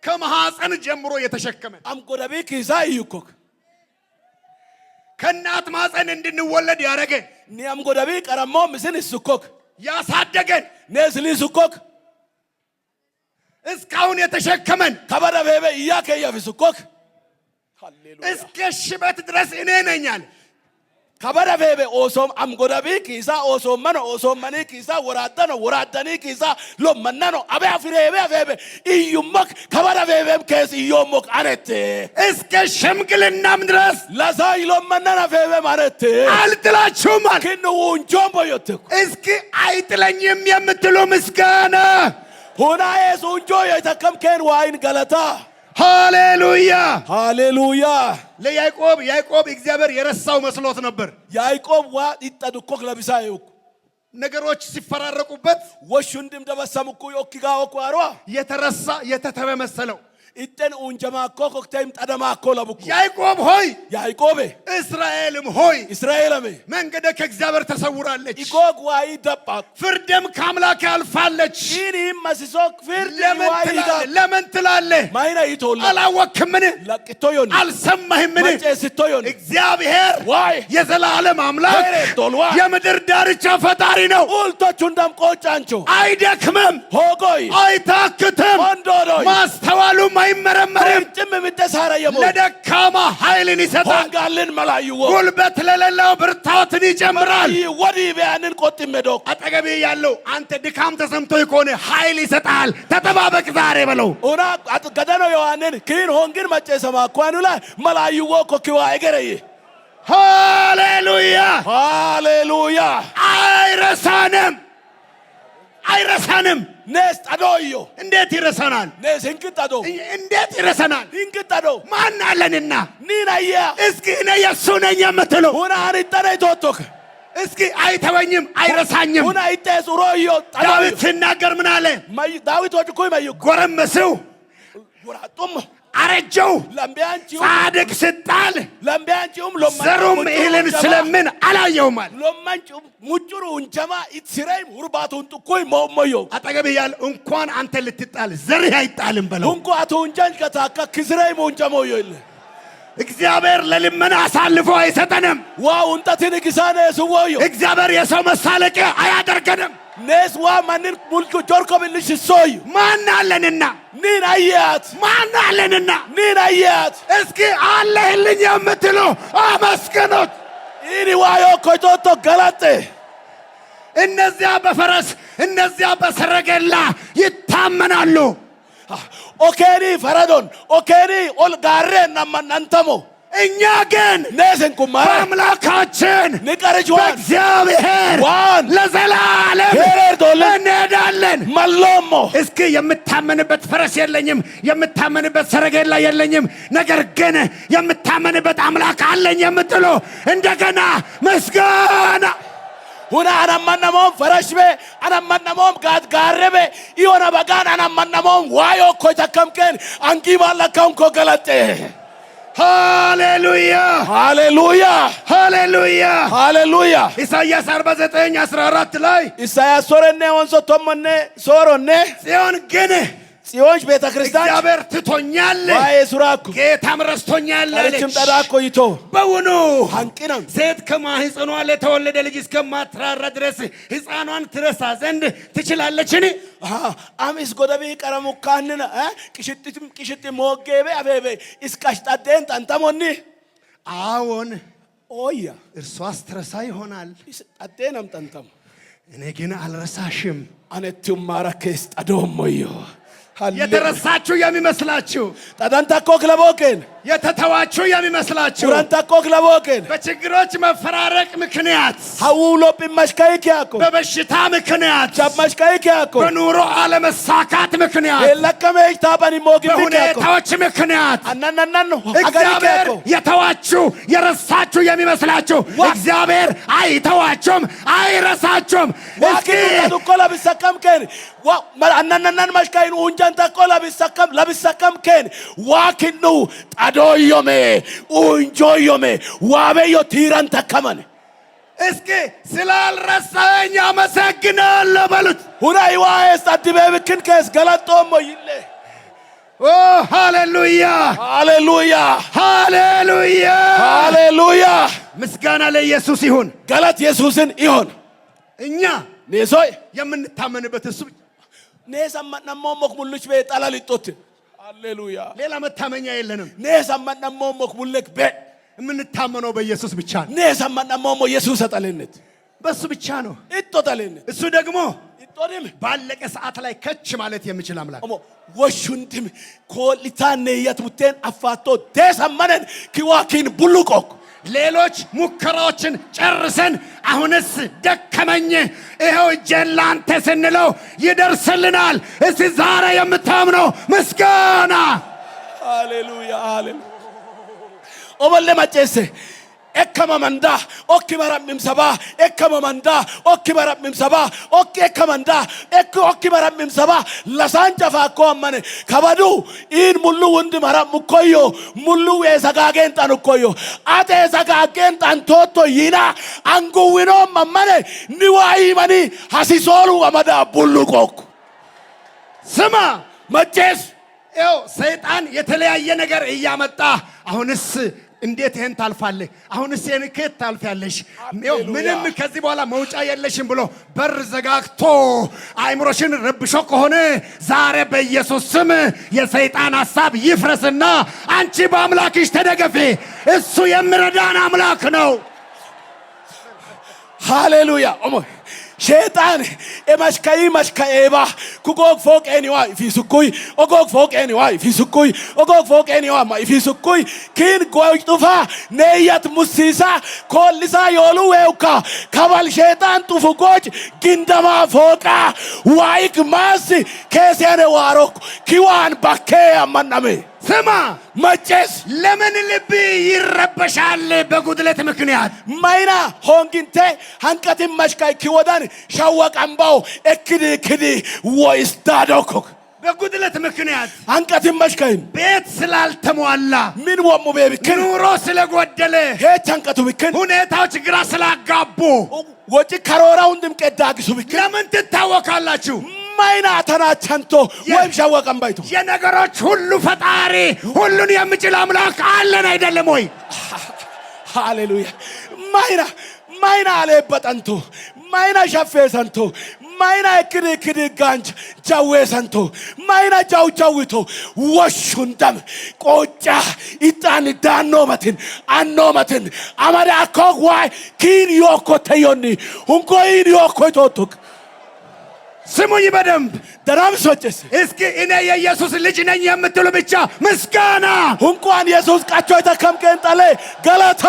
ከማህፀን ጀምሮ የተሸከመን አም ጎዳቢ ኪሳ ኢዩኮክ ከእናት ማህፀን እንድንወለድ ያደረገን ኒያም ጎዳቢ ቀረሞ ምስን ስኮክ ያሳደገን ነስሊ ስኮክ እስካሁን የተሸከመን ከበረበበ ኢያከ ያፍስኮክ ሃሌሉያ እስከ ሽበት ድረስ እኔ ነኝ አለ ከበረበበ ኦሶም አም ጎዳቢ ኪሳ ኦሶም ማኖ ኦሶም ማኒ ኪሳ ወራዳኖ ወራዳኒ ኪሳ ሎመናኖ አበ አፍሬበ አፈበ ኢዩሞክ ከበረበበም ከስ ኢዮሞክ አነተ እስከ ሽምግልናም ድረስ ለሳይ ሎመናና አፈበ ማለት አልጥላችሁም አለ ከኑ ወንጆም ቦዮትኩ እስኪ አይጥለኝም የምትሉ ምስጋና ሁና የሱንጆ የተከምከን ዋይን ገለታ ሃሌሉያ ሃሌሉያ ለያዕቆብ እግዚአብሔር የረሳው መስሎት ነበር ያዕቆብ ዋ ይጣዱኮክ ለብሳዩ ነገሮች ሲፈራረቁበት ወሹንድም ደበሰምኩ ዮኪጋ ወቋሯ የተረሳ የተተበ መሰለው ኢጠን ኡንጀማ ኮክተይም ጠደማ ኮለብኩ ያዕቆብ ሆይ ያዕቆብ እስራኤልም ሆይ እስራኤልም መንገደ ከእግዚአብሔር ተሰውራለች ኢጎግ ዋይ ደባ ፍርድም ከአምላክ አልፋለች ኢኒ መስሶክ ፍርድ ዋይ ዳ ለምን ትላለህ ማይና ይቶላ አላወክምን ለቅቶዮን አልሰማህምን መጨስቶዮን እግዚአብሔር ዋይ የዘላለም አምላክ የምድር ዳርቻ ፈጣሪ ነው ኡልቶቹ እንደም ቆጫንቾ አይደክምም ሆጎይ አይታክትም ወንዶዶይ ማስተዋሉ አይመረመርም ለደካማ ኃይልን ይሰጣል ጋልን መላዩ ጉልበት ለሌለው ብርታትን ይጨምራል ወዲ ቢያንን ቆጥመዶ አጠገቤ ያለው አንተ ድካም ተሰምቶ ይኮነ ኃይል ይሰጣል ተጠባበቅ ዛሬ በለው ኦና ገደኖ ዮሐንን ክን ሆንግን መጨሰማ ኳኑላ መላዩ ኮኪዋ አይገረይ ሃሌሉያ ሃሌሉያ አይረሳንም ነስ ጣዶዮ እንዴት ይረሳናል ነስ እንቅጣዶ እንዴት ይረሳናል እንቅጣዶ ማን አለንና ኒናያ እስኪ እኔ የሱ ነኝ የምትለው ሁና አንጠረ ቶቶክ እስኪ አይተወኝም አይረሳኝም ሁና አይተስ ሮዮ ዳዊት ሲናገር ምን አለ ዳዊት ወድኮ ይመዩ ጎረመሰው ወራጡም አረጀው ለምቢያንቺው ጻድቅ ስጣል ለምቢያንቺውም ዘሩም እህልን ስለምን አላየውም አለ ለማንቺው ሙጭሩ እንጀማ ኢትሲራይ ሁርባቱን ጥቆይ ሞሞዮ አጠገብ ያለ እንኳን አንተ ልትጣል ዘርህ አይጣልም በለው እንኳ አቶ እንጃን ከታካ ክስራይ ሞንጀሞዮ ይለ እግዚአብሔር ለልመና አሳልፎ አይሰጠንም ዋው እንጠትን ግሳነ ስወዮ እግዚአብሔር የሰው መሳለቂያ አያደርገንም ነስ ዋ ማንን ሙልኩ ጆርኮ ብልሽ ሶይ ማን አለንና ኒን አያት ማን አለንና ኒን አያት እስኪ አለህልኝ የምትሉ አመስግኑት ኢኒ ዋዮ ኮይቶቶ ገላጤ እነዚያ በፈረስ እነዚያ በሰረገላ ይታመናሉ። ኦኬኒ ፈረዶን ኦኬኒ ኦልጋሬ እናንተሞ እኛ ግን በአምላካችን በእግዚአብሔር ለዘላለም እንሄዳለን። መሎሞ እስኪ የምታመንበት ፈረስ የለኝም፣ የምታመንበት ሰረገላ የለኝም፣ ነገር ግን የምታመንበት አምላክ አለኝ የምትሉ እንደገና ምስጋና ሁና አናማናሞም ፈረሽቤ አናማናሞም ጋርቤ ይሆነ በጋን አናማናሞም ዋዮ ኮይተከምከን አንቂ ባለካውን ኮገለጤ ሃሌሉያ ሃሌሉያ ሃሌሉያ ሃሌሉያ ኢሳይያስ 49:14 ላይ ኢሳይያስ ሶረኔ ወንሶ ቶመኔ ሶሮኔ ጽዮን ግን ጽዮን ቤተ ክርስቲያን እግዚአብሔር ትቶኛል፣ ዋይ ሱራኩ ጌታም ረስቶኛል አለች። ተዳኮ ይቶ በውኑ አንቂናም ሴት ከማህፀኗ ለተወለደ ልጅ እስከማትራራ ድረስ ሕፃኗን ትረሳ ዘንድ ትችላለችን? አሚስ ጎደቢ ቀረሙ ካንና ቅሽት ሞጌቤ አቤቤ እስካሽጣደን ጠንተሞኒ አዎን ኦያ እርሷስ ትረሳ ይሆናል፣ አደነም ጠንተም እኔ ግን አልረሳሽም። አነቱም ማራከስ ጠዶሞዮ የተረሳችሁ የሚመስላችሁ ጠዳንታኮ ክለቦከን የተተዋችሁ የሚመስላችሁ ቁራንታኮ ክለቦከን በችግሮች መፈራረቅ ምክንያት ሐውሎብ ማሽካይኪያኮ በበሽታ ምክንያት ቻማሽካይኪያኮ በኑሮ አለመሳካት ምክንያት ለከመች ታባኒ ሞግቢኪያኮ በሁኔታዎች ምክንያት አናናናን እግዚአብሔር የተዋችሁ የረሳችሁ የሚመስላችሁ እግዚአብሔር አይተዋችሁም፣ አይረሳችሁም። እስኪ ተቆላ ቢሰከምከን አናናናን ማሽካይኑ እንጃንታኮ ለቢሰከምከን ዋኪኑ ጣዶዮሜ ኡንጆዮሜ ዋቤዮ ቲራን ተከመን እስኪ ስላልረሳኝ አመሰግናለሁ በሉት። ሁናይ ዋይስ አድቤብክን ከስ ገላጦሞ ይለ ኦ ሃሌሉያ ሃሌሉያ ሃሌሉያ ሃሌሉያ ምስጋና ለኢየሱስ ይሁን፣ ገላት ኢየሱስን ይሁን። እኛ ኔሶይ የምንታመንበት እሱ ኔሰማናሞ ሞክሙልች በጣላሊጦት ሃሌሉያ ሌላ መታመኛ የለንም። ኔሰማናሞ ሞክሙልክ በ የምንታመነው በኢየሱስ ብቻ ነው። ኔሰማናሞ ኢየሱስ አጣለነት በሱ ብቻ ነው። እጦታለነት እሱ ደግሞ እጦድም ባለቀ ሰዓት ላይ ከች ማለት የሚችል አምላክ ወሹንድም ኮሊታኔ የትሙቴን አፋቶ ደሰመነን ኪዋኪን ቡሉቆክ ሌሎች ሙከራዎችን ጨርሰን አሁንስ ደከመኝ ይሄው እጄን ላንተ ስንለው ይደርስልናል። እስቲ ዛሬ የምታምነው ምስጋና ሃሌሉያ ሃሌሉያ ኦበለ ማጨሰ ኤከመመንዳ ኦኪ በረምም ሰባ ኤከመመንዳ ኦኪ በረምም ሰባ ኦኪ ኤከመንዳ ኦኪ በረምም ሰባ ለሳንጨፋ እኮ አመነ ከበዱ ኢን ሙሉ ወንድ መራም ኮዮ ሙሉ የሰጋጌን ጣን ኮዮ አቴ ሰጋጌን ጣን ቶቶ ይና አንጉዊኖ መመነ ንዋይ ማኒ ሐሲሶሉ አመዳ ቡሉቆክ ስማ መጨስ ያው ሰይጣን የተለያየ ነገር እያመጣ አሁንስ እንዴት ይሄን ታልፋለህ? አሁንስ ይሄን ከት ታልፋለሽ? ምንም ከዚህ በኋላ መውጫ የለሽም ብሎ በር ዘጋግቶ አይምሮሽን ረብሾ ከሆነ ዛሬ በኢየሱስ ስም የሰይጣን ሐሳብ ይፍረስና አንቺ በአምላክሽ ተደገፊ። እሱ የሚረዳን አምላክ ነው። ሃሌሉያ ኦሞ ሸይጣን መሽከኤባ ኩጎግ ፎቄኒዋ ፊሱኩይ ኦጎግ ፎቄኒዋ ፊሱኩይ ኦጎግ ፎቄኒዋ ፊሱኩይ ኪን ጎይ ጡፋ ነየት ሙሲሳ ኮልሳ ዮሉ ወውካ ከባል ሸይጣን ጡፉጎች ግንደማ ፎቃ ዋይክ ማስ ከሰነ ዋሮክ ኪዋን ባኬ አመናሜ ስማ መጨስ ለምን ልብ ይረበሻል? በጉድለት ምክንያት ማይና ሆንግንቴ አንቀትም መሽካይ ኪወዳን ሻወቀምባው እክዲ ወይስ ዳዶኮ በጉድለት ምክንያት አንቀትም መሽካይ ቤት ስላልተሟላ ምን ወሙ ቤብክን ኑሮ ስለጎደለ ሄች አንቀቱ ብክን ሁኔታዎች ግራ ስላጋቡ ወጪ ከሮራውን ድም ቀዳግሱ ብክን ለምን ትታወካላችሁ? ማይና ተናቸንቶ ወይም ሻወቀም ባይቶ የነገሮች ሁሉ ፈጣሪ ሁሉን የሚችል አምላክ አለን አይደለም ወይ? ሃሌሉያ ማይና አለ በጠንቶ ማይና ሸፌ ሰንቶ ማይና ክድ ጋንች ጃዌ ሰንቶ ማይና ጃውቶ ወሹንደም ቆጫ ኢጣን ዳኖመትን አኖመትን አማዳ ኮዋይ ኪን ዮኮተዮኒ ሁንኮይን ዮኮቶቱክ ስሙኝ በደንብ ደራም ሶጨስ እስኪ እኔ የኢየሱስ ልጅ ነኝ የምትሉ ብቻ ምስጋና ሁንኳን ኢየሱስ ቃቾ ተከምከን ጣለ ገለታ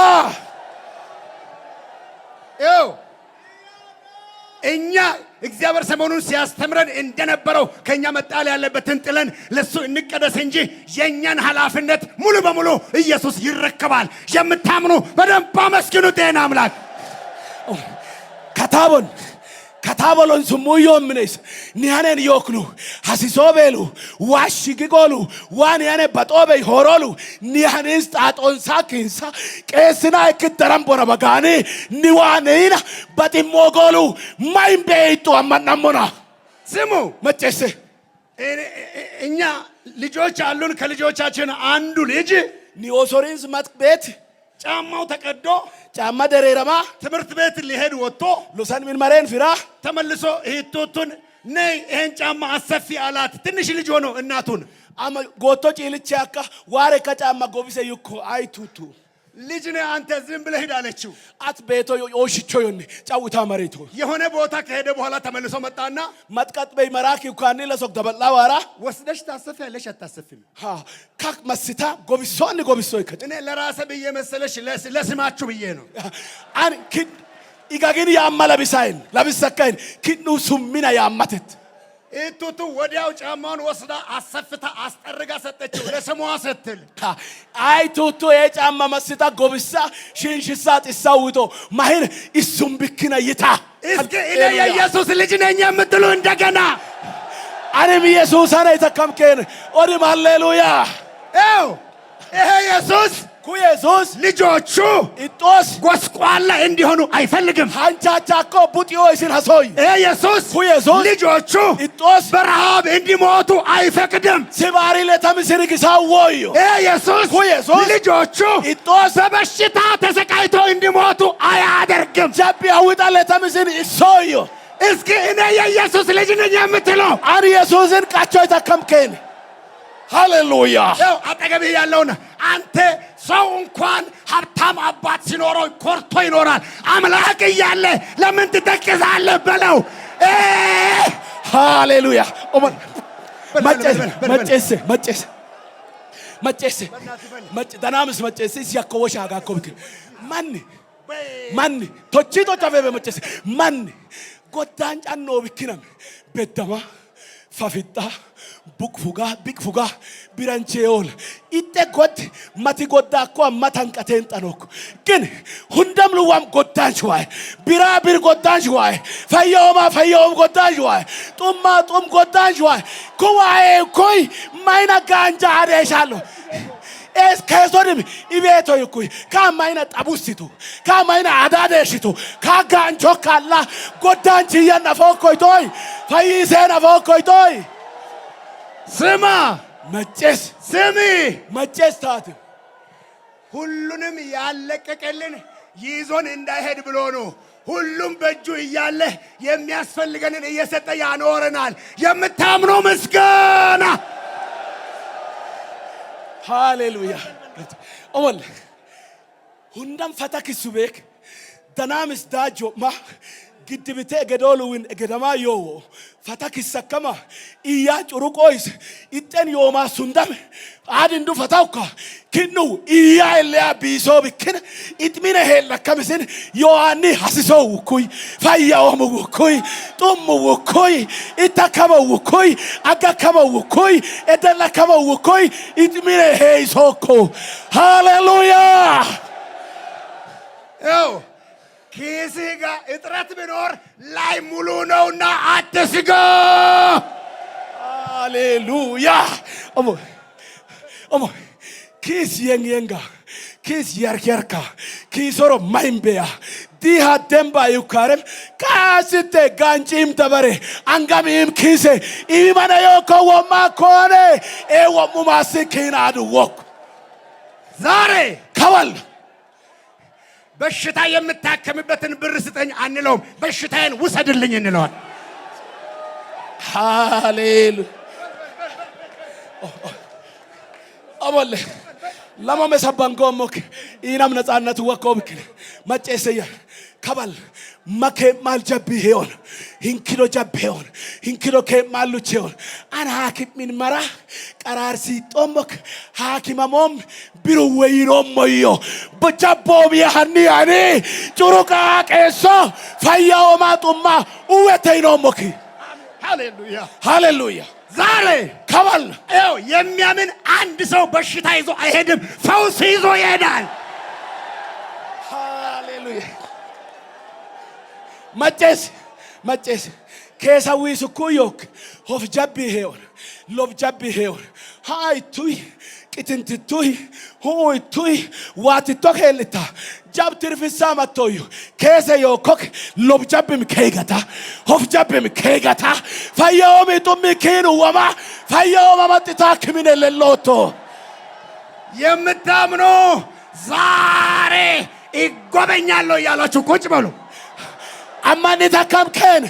እኛ እግዚአብሔር ሰሞኑን ሲያስተምረን እንደነበረው ከኛ መጣል ያለበትን ጥለን ለሱ እንቀደስ እንጂ የኛን ኃላፊነት ሙሉ በሙሉ ኢየሱስ ይረከባል። የምታምኑ በደንብ አመስግኑ። ጤና አምላክ ከታቦሎን ስሙዮ ምንስ ኒያኔን ዮክሉ ሐሲሶቤሉ ዋሽግጎሉ ዋን ያኔ በጦበይ ሆሮሉ ኒያኔስ ጣጦንሳ ኪንሳ ቄስና እክተረም ቦረበጋኒ ኒዋኔና በጢሞጎሉ ማይም ቤይጡ አማናሞና ስሙ መጨሴ እኛ ልጆች አሉን። ከልጆቻችን አንዱ ልጅ ኒኦሶሪንስ ቤት ጫማው ተቀዶ ጫማ ደሬረማ ትምህርት ቤት ሊሄድ ወጥቶ ሉሳን ምን ማረን ፊራ ተመልሶ እህቶቱን ነይ ይሄን ጫማ አሰፊ አላት። ትንሽ ልጅ ሆኖ እናቱን አማ ጎቶ ጪልቼ አካ ዋሬ ከጫማ ጎቢሰ ይኮ አይቱቱ ልጅ ነህ አንተ ዝም ብለህ ሂድ አለችው። አት ቤቶ ኦሽቾ ዮኒ ጫውታ መሬቶ የሆነ ቦታ ከሄደ በኋላ ተመልሶ መጣና መጥቀጥ በይ መራኪ እንኳን ለሶክ ደበላ ዋራ ወስደሽ ታሰፊያለሽ አታሰፊም? ካክ መስታ ጎቢሶን ጎቢሶ ይከት እኔ ለራሴ ብዬ መሰለሽ ለስማችሁ ብዬ ነው። አን ኪድ ኢጋጊን ያማላ ቢሳይን ለብሰካይን ኪዱ ሱሚና ያማተት እቱቱ ወዲያው ጫማውን ወስዳ አሰፍታ አስጠርጋ ሰጠችው ለስሟ ስትል። አይ ቱቱ የጫማ መስታ ጎብሳ ሽንሽሳ ጥሳውቶ ማህር እሱም ብክና ይታ እስኪ እኔ የኢየሱስ ልጅ ነኝ የምትሉ እንደገና አንም ኢየሱስ አነ የተከምከን ኦዲም ሃሌሉያ ይሄ ኢየሱስ ኩየሱስ ልጆቹ ኢጦስ ጎስቋላ እንዲሆኑ አይፈልግም። አንቻቻኮ ቡጢዮ ይስን ሐሶይ ኢየሱስ ኩየሱስ ልጆቹ ኢጦስ በረሃብ እንዲሞቱ አይፈቅድም። ሲባሪ ለተምስርግ ሳወዩ ኢየሱስ ኩየሱስ ልጆቹ ኢጦስ በበሽታ ተሰቃይቶ እንዲሞቱ አያደርግም። ጀቢ አውጣ ለተምስን ይሶዩ እስኪ እኔ የኢየሱስ ልጅ ነኝ የምትለው አን ኢየሱስን ቃቾ የተከምከን ሃሌሉያ አጠገብህ ያለውና አንተ ሰው እንኳን ሀብታም አባት ሲኖረው ኮርቶ ይኖራል። አምላክ እያለ ለምን ትተክዛለህ በለው። ሃሌሉያ መጨስ ደናምስ መጨስ ሲያኮወሻ ጋኮብክ ማን ቶቺቶ ጫፈበ መጨስ ማን ጎዳን ጫኖ ብክነም በደማ ፋፊጣ ቢክፉጋ ቢራንቼዮል ኢጤ ጎድ ማቲ ጎዳ እኮ ማታን ቀቴን ጠኖክ ግን ሁንደም ልዋም ጎዳን ሽዋይ ቢራ ቢር ጎዳን ሽዋይ ፈየውም ጎዳን ሽዋይ ጡማ ጡም ጎዳን ሽዋይ ኩዋዬ ኮይ ማይና ጋንጃ አደሻለሁ es ከሶድም ኢቤቶ ይኩይ ካማይና ጠቡሲቱ ካማይና አዳደሽቱ ካጋንቾ ካላ ጎዳንቺ ያናፎኮይቶይ ፈይሴናፎኮይቶይ ስማ መጨስ ስሚ መጨስ ታት ሁሉንም ያለቀቀልን ይዞን እንዳይሄድ ብሎ ነው። ሁሉም በእጁ እያለ የሚያስፈልገንን እየሰጠ ያኖረናል። የምታምኑ ምስጋና ሃሌሉያ ኦል ሁንዳም ፈታክ ሱቤክ ደናምስ ዳጆማ ግድብቴ ገዶሉን ገደማ ዮ ፈታክ ሰከማ ኢያ ጩሩቆይስ ኢጤን ዮማ ሱንዳም አድንዱ ፈታውካ ክኑ ኢያ ኤልያ ቢሶ ብክን ኢጥሚነ ሄላ ከምስን ዮአኒ ሐሲሶ ውኩይ ፈያውም ውኩይ ጡም ውኩይ ኢታከመ ውኩይ አጋከመ ውኩይ እደላከመ ውኩይ ኢጥሚነ ሄይሶኮ ሃሌሉያ ኪስህ ጋር እጥረት ቢኖር ላይ ሙሉ ነውና አትስጋ። ሃሌሉያ ኦሞ ኪስ የንጋ ኪስ ያርከርካ ኪሶሮ ማይምበያ ዲሃ ደምባ ይካረም ካስተ ጋንጪም ተበሬ አንጋሚም ኪሴ ኢማናዮ ኮወማ ኮኔ ኤወሙ ማስኪና አድወክ ዛሬ ከወል በሽታ የምታከምበትን ብር ስጠኝ አንለውም። በሽታዬን ውሰድልኝ እንለዋል። ሃሌሉያ አሞለ ለማ መሰባንጎሞክ ኢናም ነፃነት ወቆብክ መጨሰያ ከባል ማከ ማልጀብ ሄውን hinkido jabbeon hinkido ke malucheon an hakim min mara qarar si tombok hakimamom biru weyro moyo bojabbo bi hani ani churuka keso fayaw matuma uweteyno moki ሃሌሉያ ሃሌሉያ ዛሬ ከባል ኤው የሚያምን አንድ ሰው በሽታ ይዞ አይሄድም ፈውስ ይዞ ይሄዳል ሃሌሉያ መጨስ ከሰዊ ስኩዮክ ሆፍ ጃቢ ሄውን ሎብ ጃቢ ሄውን ሃይ ቱይ ቅትንት ቱይ ሆይ ቱይ ዋት ቶከልታ ጃብ ትርፍሳ ማቶዩ ከሰ ዮኮክ ሎብ ጃቢም ከይገታ ሆፍ ጃቢም ከይገታ ፈያውም ጡም ከኑ ወማ ፈያውም ማጥታ ክሚነ ለሎቶ የምታምኑ ዛሬ ይጎበኛል ያላችሁ ቁጭ በሉ አማኔታ ከምከን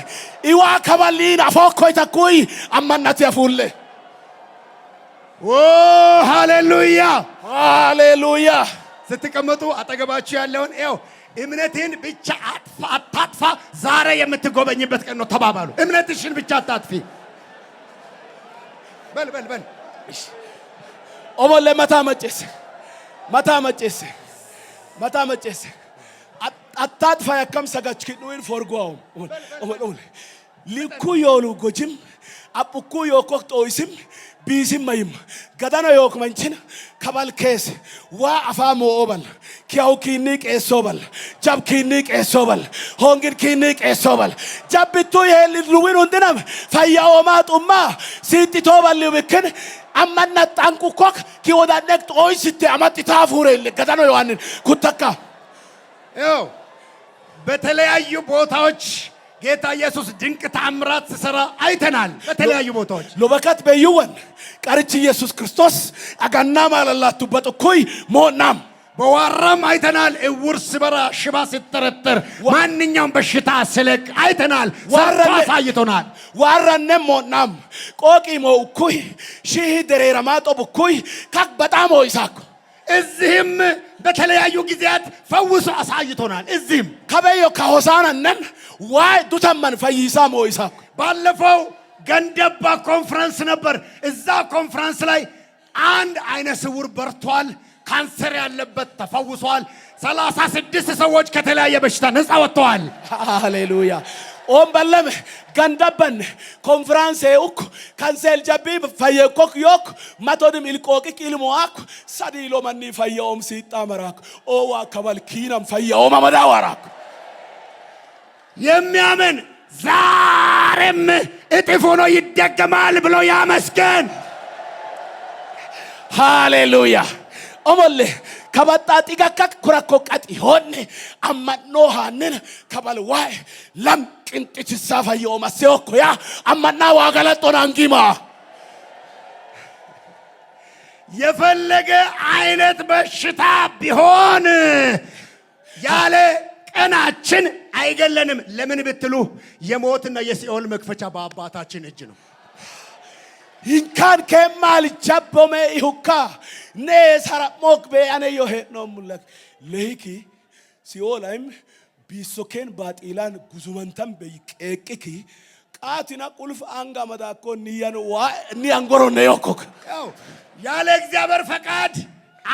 ኢዋ ከባሊን አፎኮይ ተኩይ አማናት ያፉለ ኦ ሃሌሉያ ሃሌሉያ ስትቀመጡ አጠገባችሁ ያለውን ኤው እምነቴን ብቻ አታጥፋ ዛሬ የምትጎበኝበት ቀን ነው ተባባሉ እምነትሽን ብቻ አታጥፊ በል ኦሞለ መታ መጨስ አታጥፋ ያከም ሰጋች ኪኑን ፎርጓው ሊኩ ዮሉ ጎጅም አጥቁ ዮኮክ ጦይስም ቢስም ማይም ገዳና ዮክ መንችን ከባል ኬስ ዋ አፋሞ ኦበል ኪያው ኪኒ ቄሶበል ጃብ ኪኒ ቄሶበል ሆንግን ኪኒ ቄሶበል ጃብቱ የል ሉዊን ወንደናም ፈያው ማጡማ ሲቲቶ ባልብክን አማና ጣንቁ ኮክ ኪወዳነክ ጦይስ ሲቲ አማጥታ ፉሬል ገዳና ዮሐንን ኩተካ ኤው በተለያዩ ቦታዎች ጌታ ኢየሱስ ድንቅ ተአምራት ሲሰራ አይተናል በተለያዩ ቦታዎች ሎበከት በይወን ቀርች ኢየሱስ ክርስቶስ አጋና ማለላቱ በጥኩይ ሞናም በዋራም አይተናል እውር ሲበራ ሽባ ሲተረተር ማንኛውም በሽታ ስለቅ አይተናል ሰርቶ አሳይቶናል ዋራነ ሞናም ቆቂ ሞኩይ ሺህ ደሬራማ ጦብኩይ ካክ በጣም ሆይሳኩ እዚህም በተለያዩ ጊዜያት ፈውሶ አሳይቶናል እዚህም ከበዮ ከሆሳናነን ዋይ ዱተመን ፈይሳ ሞይሳ ባለፈው ገንደባ ኮንፈረንስ ነበር እዛ ኮንፈረንስ ላይ አንድ አይነ ስውር በርቷል ካንሰር ያለበት ተፈውሷል 36 ሰዎች ከተለያየ በሽታ ነፃ ወጥተዋል ሃሌሉያ ኦም በለም ገንደበን ኮንፈረንስ ኡክ ካንሰል ጃቢ ፈየኮክ ዮክ ማቶድም ኢልቆቅ ኢልሞአክ ሳዲሎ ማኒ ፈየኦም ሲጣመራክ ኦዋ ከባል ኪናም ፈየኦም ማዳዋራክ የሚያምን ዛሬም እጥፍ ሆኖ ይደገማል ብሎ ያመስገን ሃሌሉያ ኦሞሌ ከበጣ ጢጋካክ ኩራኮ ቀጥ ሆነ አማኖሃንን ከባል ዋይ ለም ቅንጥች ሳፋየው ማሰውኮ ያ አማና ዋጋለጦና አንጊማ የፈለገ አይነት በሽታ ቢሆን ያለ ቀናችን አይገለንም ለምን ብትሉ የሞትና የሲኦል መክፈቻ በአባታችን እጅ ነው ይንካን ከማል ጃቦሜ ይሁካ ነሰራ ሞክ በያኔ yohe ነው ሙለክ ለይኪ ሲኦላይም ቢሶኬን ባጢላን ጉዙመንተም በይቀቅቂ ቃቲና ቁልፍ አንጋ መዳኮ ኒያንጎሮ ነው yokoክ ያለ እግዚአብሔር ፈቃድ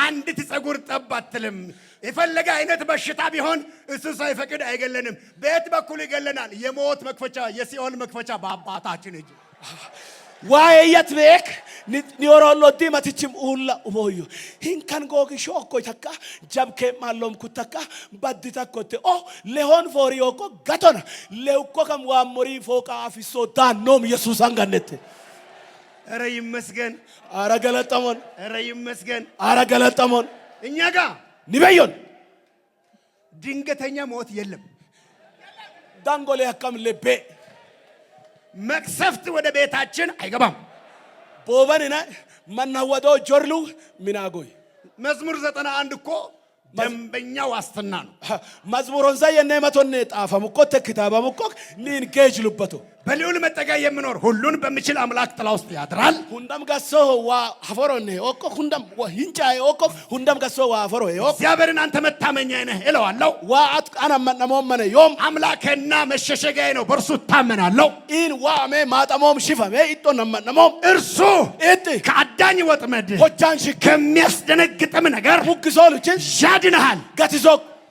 አንዲት ጸጉር ጠብ አትልም የፈለገ አይነት በሽታ ቢሆን እሱ ሳይፈቅድ አይገለንም በየት በኩል ይገለናል የሞት መክፈቻ የሲኦል መክፈቻ በአባታችን እጅ ዋየት ቤክ ኒዮሮሎ ዲማቲችም ኡላ ኡሞዩ ሂንካን ጎግ ሾኮ ተካ ጃብከ ማሎም ኩተካ ባዲታ ኮቴ ኦ ለሆን ፎሪዮኮ ጋቶና ለውኮ ከም ዋሞሪ ፎቃ አፊሶ ዳኖም ኢየሱስ አንጋነት አረ ይመስገን አረ ገለጠሞን አረ ይመስገን አረ ገለጠሞን እኛ ጋር ኒበዮን ድንገተኛ ሞት የለም ዳንጎሌ አካም ለቤ መክሰፍት ወደ ቤታችን አይገባም ቦበንና ማናወዶ ጆርሉ ሚናጎይ መዝሙር 91 እኮ ደንበኛ ዋስትና ነው መዝሙሩን ዘየነ መቶነ ጣፈም እኮ ተክታባም እኮ ኒን ጌጅ ልበቶ በልዑል መጠጊያ የሚኖር ሁሉን በሚችል አምላክ ጥላ ውስጥ ያድራል። ሁንዳም ጋሶ ዋ አፈሮኔ ኦኮ ሁንዳም ወሂንጫይ ኦኮ ሁንዳም ጋሶ ዋ አፈሮ ኦኮ እግዚአብሔርን አንተ መታመኛዬ ነህ እለዋለሁ። ዋ አጥቃና መነሞመነ ዮም አምላኬና መሸሸጊያዬ ነው፣ በእርሱ እታመናለሁ። ኢን ዋሜ ማጠሞም ሽፈሜ ኢጦ ነመነሞም እርሱ እት ከአዳኝ ወጥመድ ሆቻን ሽክ ከሚያስደነግጥም ነገር ሁክሶልችን ያድንሃል። ገትሶ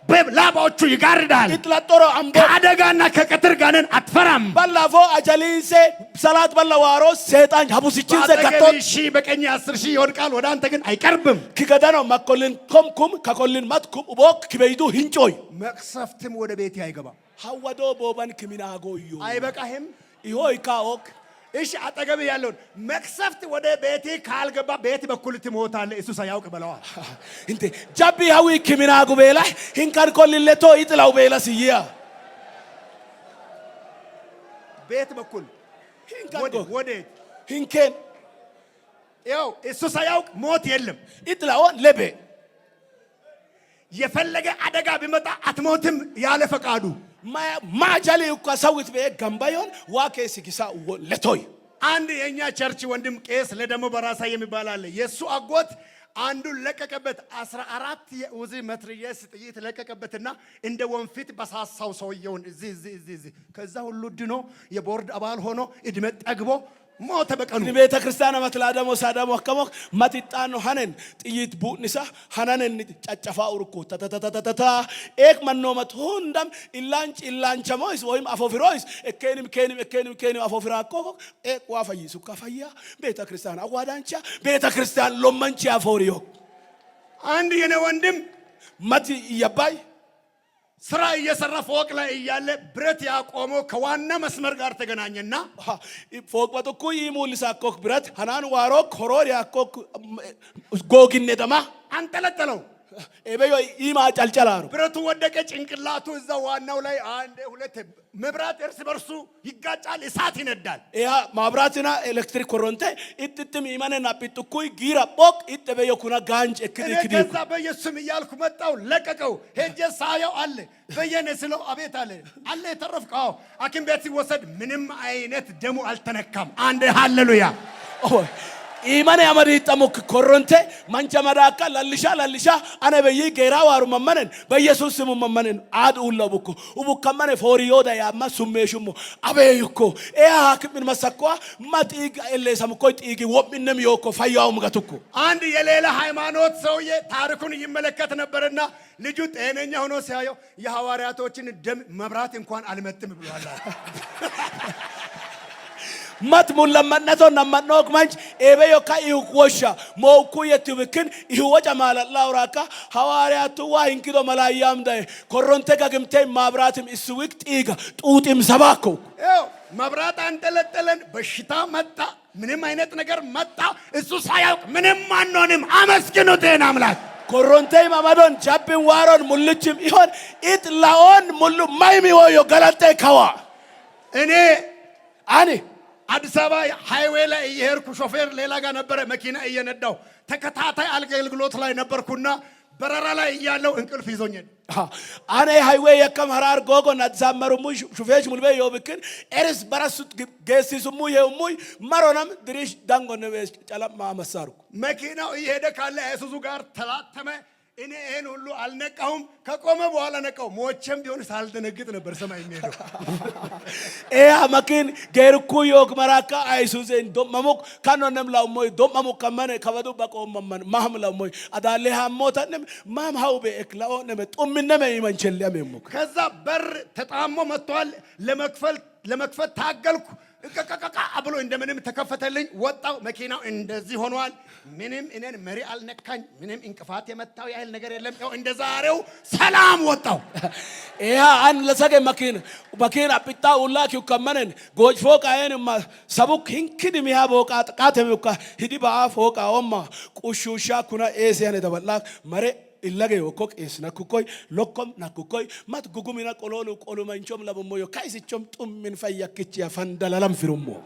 በላባዎቹ ይጋርዳል። ኢጥላጦሮ አምቦ ከአደጋና ከቀትር ጋንን አትፈራም። ባላፎ አጀሊንሴ ሰላት ባላዋሮ ሰይጣን ሐቡስችን ዘጋቶ ሺህ በቀኝ 10 ሺህ ይወድቃል፣ ወደ አንተ ግን አይቀርብም። ከገዳኖ ማኮልን ኮምኩም ከኮልን ማትኩም ቦክ ከበይዱ ህንጮይ መቅሰፍትም ወደ ቤት አይገባም። ሐወዶ ቦባን ክሚናጎዩ አይበቃህም? ይሆይ ካኦክ እሺ አጠገብ ያለውን መቅሰፍት ወደ ቤቴ ካልገባ ቤት በኩል ትሞታለህ እሱ ሳያውቅ በለዋል። እንዴ ጃቢ ያዊ ክሚናጉ ቤላ ሂንካን ኮልለቶ ይጥላው ቤላ ሲያ ቤት በኩል ወደ ሂንኬን ያው እሱ ሳያውቅ ሞት የለም። ይጥላው ለቤ የፈለገ አደጋ ቢመጣ አትሞትም ያለ ፈቃዱ ማጃሊ እኮ ሰውት በገምባዮን ዋኬ ሲኪሳ ለቶይ አንድ የኛ ቸርች ወንድም ቄስ ለደሞ በራሳ የሚባል አለ። የሱ አጎት አንዱን ለቀቀበት 14 የኡዚ መትረየስ ጥይት ለቀቀበትና እንደ ወንፊት በሳሳው ሰውየውን እዚ ከዛ ሁሉ ድኖ የቦርድ አባል ሆኖ እድሜ ጠግቦ ሞተ በቀኑ። ቤተ ክርስቲያን ማትላደሞ ሳዳሞ አከሞክ ማትጣኑ ሐነን ጥይት ቡንሳ ሐነን ጫጫፋ ኡርኩ ተተተተተታ ኤክ መኖመት ሁንዳም ኢላንቸሞይስ ወይም አፎፊሮይስ እከንም አፎፊራኮ ኤክ ዋፈይሱ ካፈያ ቤተ ክርስቲያን አዋዳንቻ ቤተ ክርስቲያን ሎመንቺ አፎሪዮ አንድ የነ ወንድም ማቲ ያባይ ስራ እየሰራ ፎቅ ላይ እያለ ብረት ያቆመው ከዋና መስመር ጋር ተገናኘና ፎቅ ወጥኩ ይሙልሳኮክ ብረት ሐናን ዋሮ ኮሮር ያኮክ ጎግኔ ደማ አንጠለጠለው። ኤበዮ ኢማ ጫልጫላሩ ብረቱ ወደቀ። ጭንቅላቱ እዛ ዋናው ላይ አንድ ሁለት መብራት እርስ በርሱ ይጋጫል፣ እሳት ይነዳል። ያ ማብራትና ኤሌክትሪክ ኮሮንቴ ኢጥጥም ኢማነና ቢጥኩይ ጊራ ቦክ ኢጥበዮ ኩና ጋንጭ እክድክዲ ከዛ በኢየሱስም እያልኩ መጣው ለቀቀው። ሄጄ ሳየው አለ በየነ ስለው አቤት አለ የተረፍከው ሐኪም ቤት ሲወሰድ ምንም አይነት ደሙ አልተነካም። አንድ ሃሌሉያ ኢማኔ አመሪ ተሞክ ኮሮንቴ ማንቻ መዳካ ላልሻ አነ በይ ጌራ ዋሩ መመነን በኢየሱስ ስም መመነን አድ ሁለቡኩ ኡቡከመነ ፎሪዮዳ ያማ ሱሜሹሙ አበይኮ ያ ሐኪምን መሰኳ ማጢግ ኤሌሰም ኮይ ጢጊ ወምንም ዮኮ ፈያው ምገቱኩ አንድ የሌላ ሃይማኖት ሰውዬ ታሪኩን ይመለከት ነበርና ልጁ ጤነኛ ሆኖ ሲያየው የሐዋርያቶችን ደም መብራት እንኳን አልመጥም ብሏል። mat mulamanato namanok manch ebeyo ka iwosha moku yetubkin iwoja mala lauraka hawariatu wa inkido malayam dai koronte gagimte mabratim iswikt iga ጡጢም ሰባኮ መብራት አንጠለጠለን። በሽታ መጣ፣ ምንም አይነት ነገር መጣ። እሱ ሳያውቅ ምንም አንሆንም። አመስግኑት ይሄን አምላክ። ኮሮንቴ ማማዶን ጃብን ዋሮን ሙልችም ይሆን ኢጥላኦን ሙሉ ማይሚወዮ ገላቴ ከዋ እኔ አኔ አዲስ አበባ ሃይዌይ ላይ እየሄድኩ ሾፌር ሌላ ጋር ነበረ መኪና እየነዳው ተከታታይ አገልግሎት ላይ ነበርኩና በረራ ላይ እያለው እንቅልፍ ይዞኝ አኔ ሃይዌይ የከም ሐራር ጎጎን አዛመሩሙ ሹፌጅ ሙልበ ይወብክን ኤርስ በራሱት ገሲሱሙ የሙ ማሮናም ድሪሽ ዳንጎነ በስ ጫላማ መሳሩ መኪናው እየሄደ ካለ አይሱዙ ጋር ተላተመ። እኔ ይሄን ሁሉ አልነቃሁም። ከቆመ በኋላ ነቃው። ሞቼም ቢሆን ሳልደነግጥ ነበር ሰማይ የሚሄደው። መኪን ገርኩ ዮግ መራካ አይሱዜ ዶማሙክ ካኖነም ላውሞይ ዶማሙክ ከመነ ከበዱ በቆመመን ማህም ላውሞይ አዳለ ሃሞታንም ማም ሃውቤ እክላኦነም ጡምነም ይመንቸል ያመሙክ ከዛ በር ተጣሞ መጥቷል። ለመክፈት ታገልኩ። እቀቀቀ ብሎ እንደምንም ተከፈተልኝ። ወጣው። መኪናው እንደዚህ ሆኗል። ምንም እኔን መሪ አልነካኝ። ምንም እንቅፋት የመታው ያህል ነገር የለም። ያው እንደዛሬው ሰላም ወጣው። አን ለሰገ መኪና ቢጣ ሁላኪው ከመነን ጎጅ ፎቅ አይንማ ሰቡክ hinkin miha boqa ቃተምካ ሂዲ ባፎቃ ወማ ቁሹሻ ኩና ኤሲያነ ተበላ መሬ illage okok esnakukoy lokom nakukoy mat gugumina qololu qolumanchom labomoyo kaisichom tummin fayakichi fandalalam firumo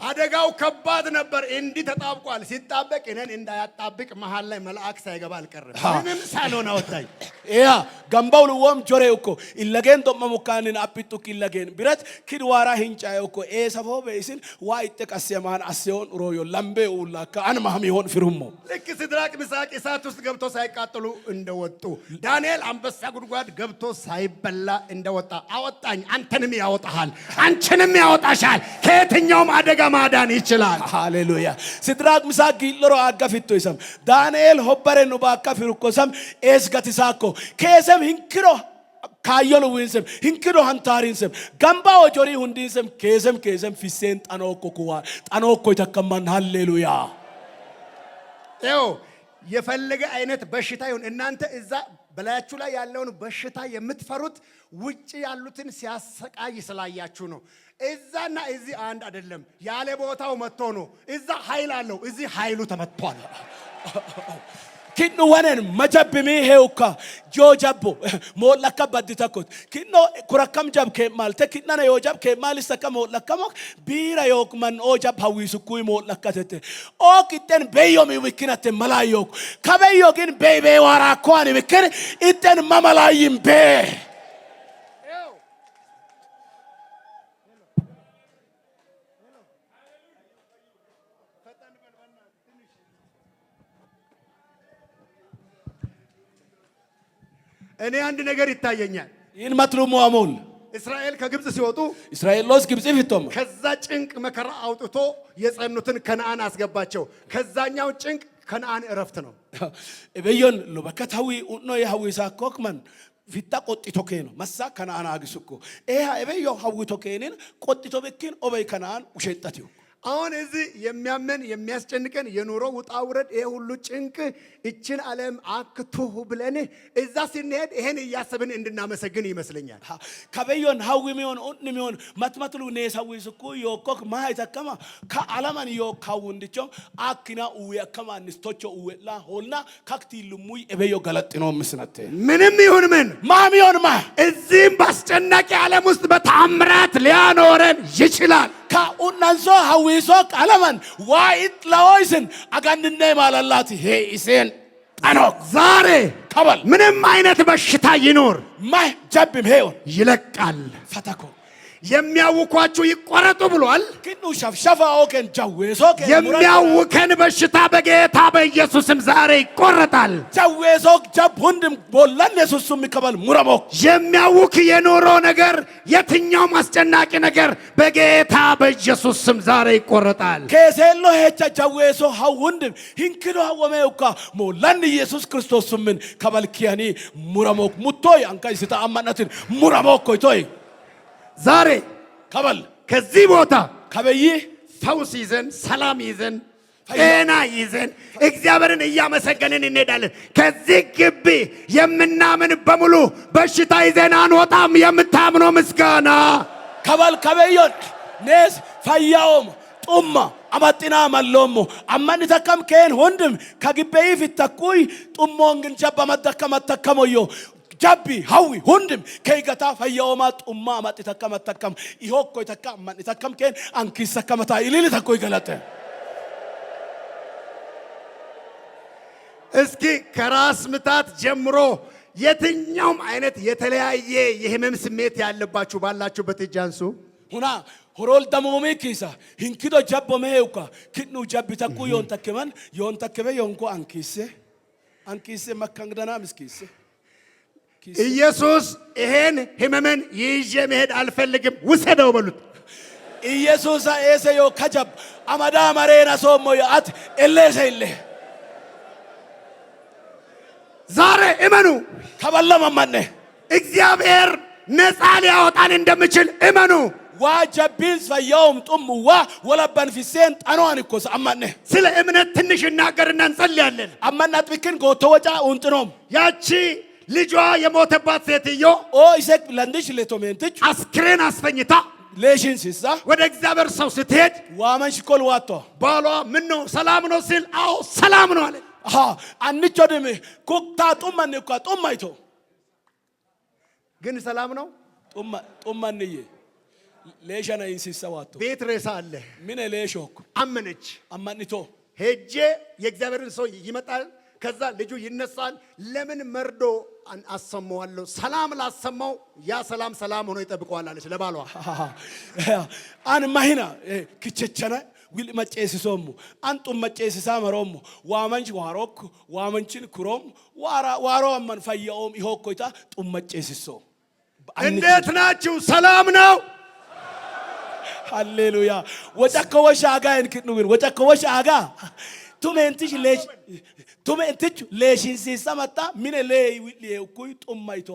አደጋው ከባድ ነበር። እንዲህ ተጣብቋል። ሲጣበቅ እኔን እንዳያጣብቅ መሃል ላይ መልአክ ሳይገባ አልቀረም። ምንም ሳልሆን አወጣኝ። ያ gambaul wom jore uko illagen to mamukanin apittu killagen birat kidwara hincha uko safo beisin wa itte qasyaman asyon royo lambe ulaka an mahmi hon firmo ልክ ሲድራቅ ሚሳቅ እሳት ውስጥ ገብቶ ሳይቃጠሉ እንደወጡ ዳንኤል አንበሳ ጉድጓድ ገብቶ ሳይበላ እንደወጣ አወጣኝ አንተንም ያወጣሃል አንቺንም ያወጣሻል ከየትኛውም አደጋ ማዳን ይችላል ሃሌሉያ ሲድራቅ ሚሳቅ ጊልሮ አጋፊቶ ይሰም ዳንኤል ሆበረኑ ባካፊሩኮ ሰም ኤስጋቲሳኮ ከሰም hinkido kayolo winsem hinkido hantarinsem gamba ojori hundinsem kesem fisen tanoko kuwa tanoko itakaman ሃሌሉያ ኤው የፈለገ አይነት በሽታ ይሁን እናንተ እዛ በላያችሁ ላይ ያለውን በሽታ የምትፈሩት ውጪ ያሉትን ሲያሰቃይ ስላያችሁ ነው እዛና እዚህ አንድ አይደለም ያለ ቦታው መጥቶ ነው እዛ ኃይል አለው እዚህ ኃይሉ ተመቷል kinno wanen majabmi heuka jojabbo molaka baditakot kinno kurakam jab ke malte kinna yo jab ke malista kam molakam bira yok man o jab hawisu kuy molaka tete o kitten beyo mi wikinate malayok kabeyo gin bebe wara kwani wikin itten mamalayim be እኔ አንድ ነገር ይታየኛል ይን ማትሉሙ አሞል እስራኤል ከግብጽ ሲወጡ እስራኤሎስ ግብጽ ፊቶም ከዛ ጭንቅ መከራ አውጥቶ የጸኑትን ከነዓን አስገባቸው ከዛኛው ጭንቅ ከነዓን እረፍት ነው እበዮን ለበከታዊ ኡኖ ያህዊሳ ኮክማን ፊታ ቆጥቶ ከነ መሳ ከነዓን አግሱኮ እበዮ ሀዊቶ ከነን ቆጥቶ በኪን ኦበይ ከነዓን ውሸጣቲው አሁን እዚህ የሚያመን የሚያስጨንቀን የኑሮ ውጣ ውረድ ይሄ ሁሉ ጭንቅ እችን ዓለም አክቱህ ብለን እዛ ስንሄድ ይሄን እያሰብን እንድናመሰግን ይመስለኛል ከበዮን ሀዊሚዮን ኡንሚዮን ማትማትሉ ነሳዊስኩ ዮኮክ ማይተከማ ከዓለማን ዮካው እንድቾ አክና ወያከማ ንስቶቾ ወላ ሆልና ካክቲሉሙይ እበዮ ገለጥኖ ምስነተ ምንም ይሁን ምን ማሚዮን ማ እዚህም ባስጨናቂ ዓለም ውስጥ በታምራት ሊያኖረን ይችላል ከኡናንሶ ሀዊሶ ዓለማን ዋይት ለወይስን አጋንነ ማላላት ሄ ኢሴን አኖክ ዛሬ ከበል ምንም አይነት በሽታ ይኖር ማይ ጀብም ሄው ይለቃል ፈታኮ የሚያውኳችሁ ይቆረጡ ብሏል ግኑ ሸፍሸፋ ኦከን ጃዌሶ የሚያውከን በሽታ በጌታ በኢየሱስም ዛሬ ይቆረጣል ጃዌሶ ጃብ ሁንድም ቦላን ኢየሱስም ይከበል ሙራሞክ የሚያውክ የኑሮ ነገር የትኛውም አስጨናቂ ነገር በጌታ በኢየሱስም ዛሬ ይቆረጣል ከሰሎ ሄቻ ጃዌሶ ሁንድም hinkido ወመውካ ሞላን ኢየሱስ ክርስቶስም ከበልኪያኒ ሙራሞክ ሙቶይ አንካይ ሲታ አማናትን ሙራሞክ ኮይቶይ ዛሬ ከበል ከዚህ ቦታ ከበይ ፈውስ ይዘን ሰላም ይዘን ጤና ይዘን እግዚአብሔርን እያመሰገንን እንሄዳለን ከዚህ ግቢ የምናምን በሙሉ በሽታ ይዘን አንወጣም የምታምነው ምስጋና ከበል ከበዮን ነስ ፈያውም ጡማ አማጥና ማሎሞ አማን ተከም ከን ሁንድም ከግቤይ ፍተኩይ ጡሞን ግን ጀባ መደከም ተከሞዮ ጃቢ ሀዊ ሁንድም ከይገታ ፈያውማ ጡማ ማጥ ተከም ይሆኮ ተከም ማን ተከም ከን አንኪስ ተከመታ ይልል ተኮ ይገለጠ እስኪ ከራስ ምታት ጀምሮ የትኛውም አይነት የተለያየ የህመም ስሜት ያለባችሁ ባላችሁበት እጅ አንሱ ሁና ሆሮል ደሞሜ ኪሳ hinkido ጃቦ መሄውካ ክኑ ጃቢ ተኩ ዮን ተከበ ዮንኮ አንኪሴ መካንግዳና ምስኪሴ ኢየሱስ ይሄን ህመምን ይዤ መሄድ አልፈልግም ውሰደው በሉት ኢየሱስ ኤሰዮ ከጀብ አማዳ ማሬና ሶሞ ያት ኤሌሰይለ ዛሬ እመኑ ከበለማ ማነ እግዚአብሔር ነፃ ሊያወጣን እንደምችል እመኑ ዋጀቢንስ ፈያውም ጡምዋ ወለበን ፊሴን ጣኗን እኮ አማነ ስለ እምነት ትንሽ እናገርና እንጸልያለን አማናት ቢክን ጎተወጫ ኡንጥኖም ያቺ ልጇ የሞተባት ሴትዮ ኢሰክ ለንድሽ ለቶሜንትች አስክሬን አስፈኝታ ሌሽን ሲሳ ወደ እግዚአብሔር ሰው ስትሄድ ዋመንሽ ኮል ዋቶ ባሏ ምን ነው ሰላም ነው ሲል አዎ ሰላም ነው አለ አንቾ ደም ኮክታ ጡማን እኮ ጡማይቶ ግን ሰላም ነው ጡማንዬ ሌሽና ኢንሲሳ ዋቶ ቤት ሬሳ አለ ምን ሌሾክ አመነች አማንቶ ሄጄ የእግዚአብሔርን ሰው ይመጣል ከዛ ልጁ ይነሳል ለምን መርዶ አሰማዋለሁ ሰላም ላሰማው ያ ሰላም ሰላም ሆኖ ይጠብቀዋል አለች ለባሏ አን ማሂና ክቸቸነ ዊል መጨሲሶሙ አንጡ መጨሲሳ መሮሙ ዋመንች ዋሮክ ዋመንችን ኩሮም ዋሮ አማን ፈየኦም ይሆኮይታ ጡም መጨሲሶ እንዴት ናችሁ ሰላም ነው ሃሌሉያ ወጨከወሽ አጋ እንክኑን ወጨከወሽ አጋ ቱሜንቲች ሌሽንሲሳ መጣ ምን ለኩይ ጡማይቷ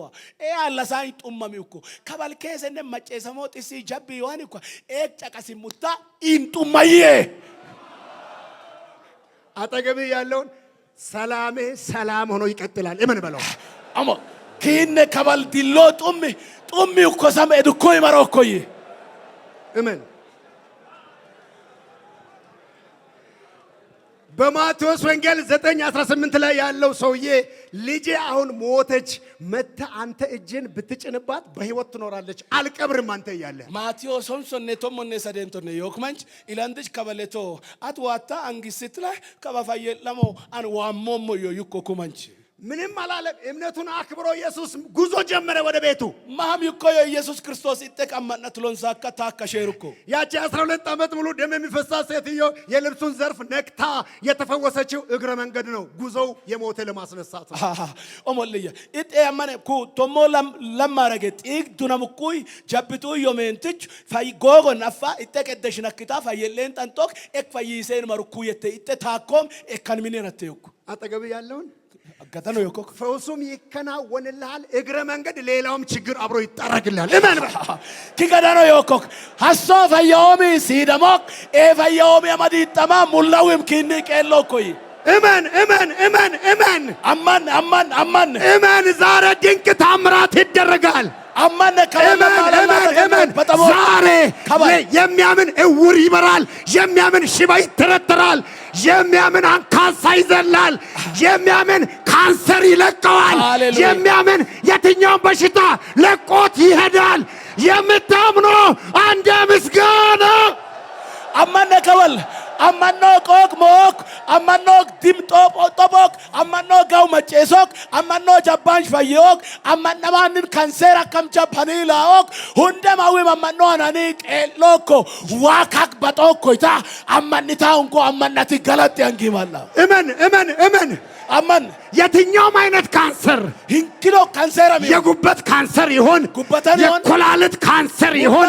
አላሳይ ጡማሚውኮ ከባልከሰነ መጨሰሞ ጥሲ ጀብ ይዋንኮ ጨቀሲሙታ ኢንጡማዬ አጠገብ ያለውን ሰላሜ ሰላም ሆኖ ይቀጥላል እመን በለው አሞ ኪነ ከባል ዲሎ ጡሚውኮ ሰመ ድኮይ ማሮኮይ እመን በማቴዎስ ወንጌል 9:18 ላይ ያለው ሰውዬ ልጄ አሁን ሞተች መተ አንተ እጅን ብትጭንባት በህይወት ትኖራለች አልቀብርም አንተ ያለ ማቴዎስ ሶምሶኔ ቶሞኔ ሰደንቶኔ ዮክማንች ኢላንድሽ ከበለቶ አትዋታ አንግስትላ ከበፋየ ለሞ አን ዋሞሞ ይኮኩማንች ምንም አላለም እምነቱን አክብሮ ኢየሱስ ጉዞ ጀመረ ወደ ቤቱ ማም ይኮ ኢየሱስ ክርስቶስ ይተቀመጥነት ሎንሳካ ታከሸርኩ ያቺ 12 ዓመት ሙሉ ደም የሚፈሳት ሴትዮ የልብሱን ዘርፍ ነክታ የተፈወሰችው እግረ መንገድ ነው ጉዞው የሞተ ለማስነሳት ኦሞልየ ኢጤ ያማነ ኩ ቶሞ ለማረገ ጢግ ዱናምኩይ ጀብቱ ዮሜንትች ፋይ ጎጎን አፋ ኢተቀደሽ ነክታ ፋየለን ጠንጦክ ኤክ ፋይሴን መርኩ የተ ኢተ ታኮም ኤካን ሚነነተዩኩ አጠገብ ያለውን አጋታኑ የኮክ ፈውሱም ይከናወንልሃል እግረ መንገድ ሌላውም ችግር አብሮ ይጠረግልሃል እመን ኪጋዳኑ የኮክ ሐሶ ፈየኦሚ ሲደሞክ ኤፈየኦሚ አማዲጠማ ሙላውም ኪኒ ቄሎኮይ እመን እመን ዛሬ ድንቅ ታምራት ይደረጋል አማነ እመን ዛሬ የሚያምን እውር ይበራል የሚያምን ሽባ ይተረተራል የሚያምን አንካሳ ይዘላል የሚያምን ካንሰር ይለቀዋል የሚያምን የትኛውን በሽታ ለቆት ይሄዳል የምታምኑ አንድ ምስጋና አማነ ከወል አማኖ ቆቅ ሞክ አማኖ ዲም ጦቦክ አማኖ ጋው መጨሶክ አማኖ ጃባንሽ ፈየok አማናማንን ካንሰር አከምቻ ፓኒላok ሁንደማዊ አማኖ አናኒ ቄሎኮ ዋካክ በጦኮይታ አማንታውንኮ አማናቲ ገለጥ ያንጊማላ እመን አማን የትኛውም አይነት ካንሰር hinkido ካንሰር የጉበት ካንሰር ይሆን የኮላሊት ካንሰር ይሆን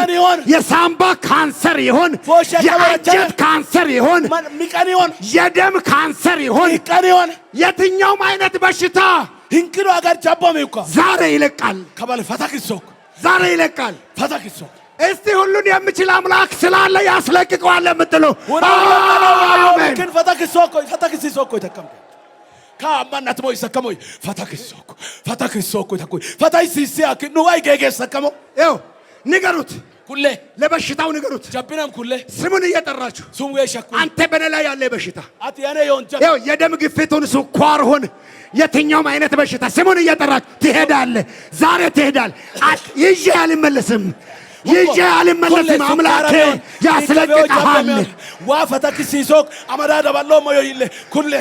የሳምባ ካንሰር ይሆን የአንጀት ካንሰር ይሆን የደም ካንሰር ይሆን የትኛውም አይነት በሽታ hinkido አገር ጃቦም ይኮ ዛሬ ይለቃል ከባል ፈታክሶክ ዛሬ ይለቃል ፈታክሶክ እስቲ ሁሉን የሚችል አምላክ ስላለ ያስለቅቀዋል የምትሉ ግን ፈታክሶክ ተከም ካማናት ሞይ ሰከሞይ ፈታክሶክ ተኮይ ፈታይሲሲያ ንዋይ ገገ ሰከሞ ይው ንገሩት ኩሌ ለበሽታው ንገሩት ጃቢናም ኩሌ ስሙን እየጠራችሁ ሱም ወይሸኩ አንተ በነላ ያለ በሽታ አት ያኔ ዮንጀ ይው የደም ግፊቱን ስኳር ሆነ የትኛውም አይነት በሽታ ስሙን እየጠራችሁ ትሄዳለህ ዛሬ ትሄዳለህ ይዤ አልመለስም አምላኬ ያስለቅቀሃል ዋፈታክሲሶክ አማዳ ደባሎ ሞዮይለ ኩሌ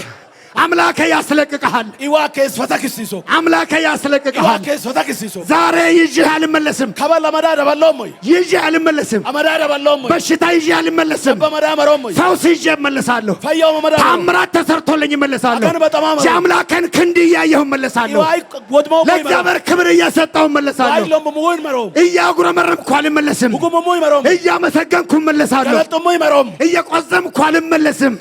አምላኬ ያስለቅቀሃል ኢዋኬስ ፈታክሲሶ አምላኬ ያስለቅቀሃል ኢዋኬስ ፈታክሲሶ ዛሬ ይዤ አልመለስም ከበላ ማዳ ደባሎሞይ ይዤ አልመለስም አማዳ ደባሎሞይ በሽታ ይዤ አልመለስም በማዳ መሮሞይ ፈውስ ይዤ እመለሳለሁ ፈያው ማዳ ታምራት ተሰርቶልኝ እመለሳለሁ አገን በጣም የአምላኬን ክንድ እያየሁ እመለሳለሁ ለእግዚአብሔር ክብር እየሰጠሁ እመለሳለሁ እያጉረመረምኩ አልመለስም እያመሰገንኩ እመለሳለሁ እየቆዘምኩ አልመለስም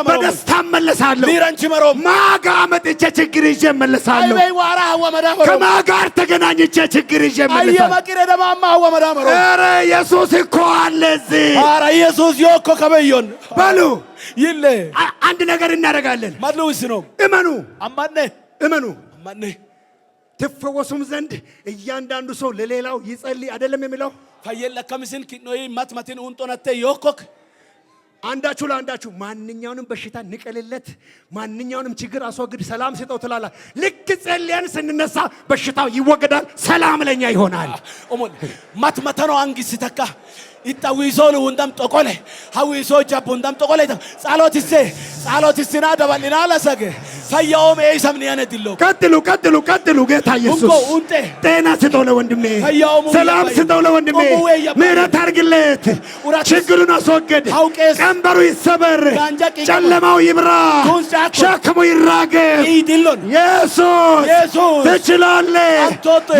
በደስታ እመለሳለሁ ሊራንቺ መሮም ማጋ መጥቼ ችግር ይዤ እመለሳለሁ አይ ዋራ ወመዳ መሮም ከማጋር ተገናኝቼ ችግር ይዤ እመለሳለሁ አይ መቅረ ደማማ ወመዳ መሮም ኧረ ኢየሱስ እኮ አለ እዚህ ኧረ ኢየሱስ ይኮ ከበዮን በሉ ይለ አንድ ነገር እናደርጋለን ማድሉስ ነው እመኑ አማነ ትፈወሱም ዘንድ እያንዳንዱ ሰው ለሌላው ይጸልይ አይደለም የሚለው ፈየለ ከምስን ኪኖይ ማትማቲን ኡንጦናተ ይኮክ አንዳችሁ ለአንዳችሁ ማንኛውንም በሽታ ንቀልለት ማንኛውንም ችግር አስወግድ ሰላም ስጠው ትላላ ልክ ጸልየን ስንነሳ በሽታው ይወገዳል ሰላም ለኛ ይሆናል ኦሞል ማትማተኖ አንግስተካ ይጣዊሶ ለወንዳም ጠቆለ ሐዊሶ ጃቦንዳም ጠቆለ ጸሎትስና ደባልና ለሰገ ፈያውም ኤይሰም ነው ያነድለው ቀጥሉ ጌታ ኢየሱስ ጤና ስጠው ለወንድሜ ሰላም ስጠው ለወንድሜ ምሕረት አድርግለት ችግሩን አስወግድ ቀንበሩ ይሰበር ጨለማው ይብራ ሸክሙ ይራገፍ ኢየሱስ ትችላለህ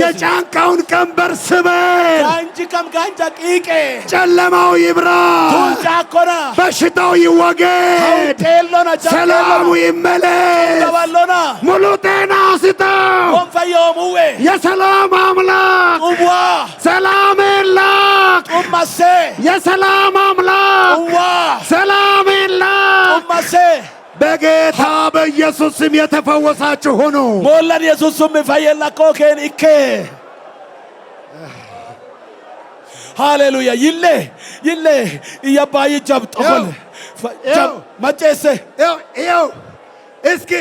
የጫንቃውን ቀንበር ስበር ጨለማው ይብራ በሽታው ይወገድ ሰላሙ ይመለስ ሙሉ ጤና ስጠው የሰላም አምላክ ሰላምን ላክ የሰላም አምላክ ሰላምን ላክ በጌታ በኢየሱስ ስም የተፈወሳችሁ ሆኖ ሞላን ኢየሱስ ስም ፈየላኮከን ኢኬ ሃሌሉያ ይለ ይያባይ ጀብጦል መጨሰ እስኪ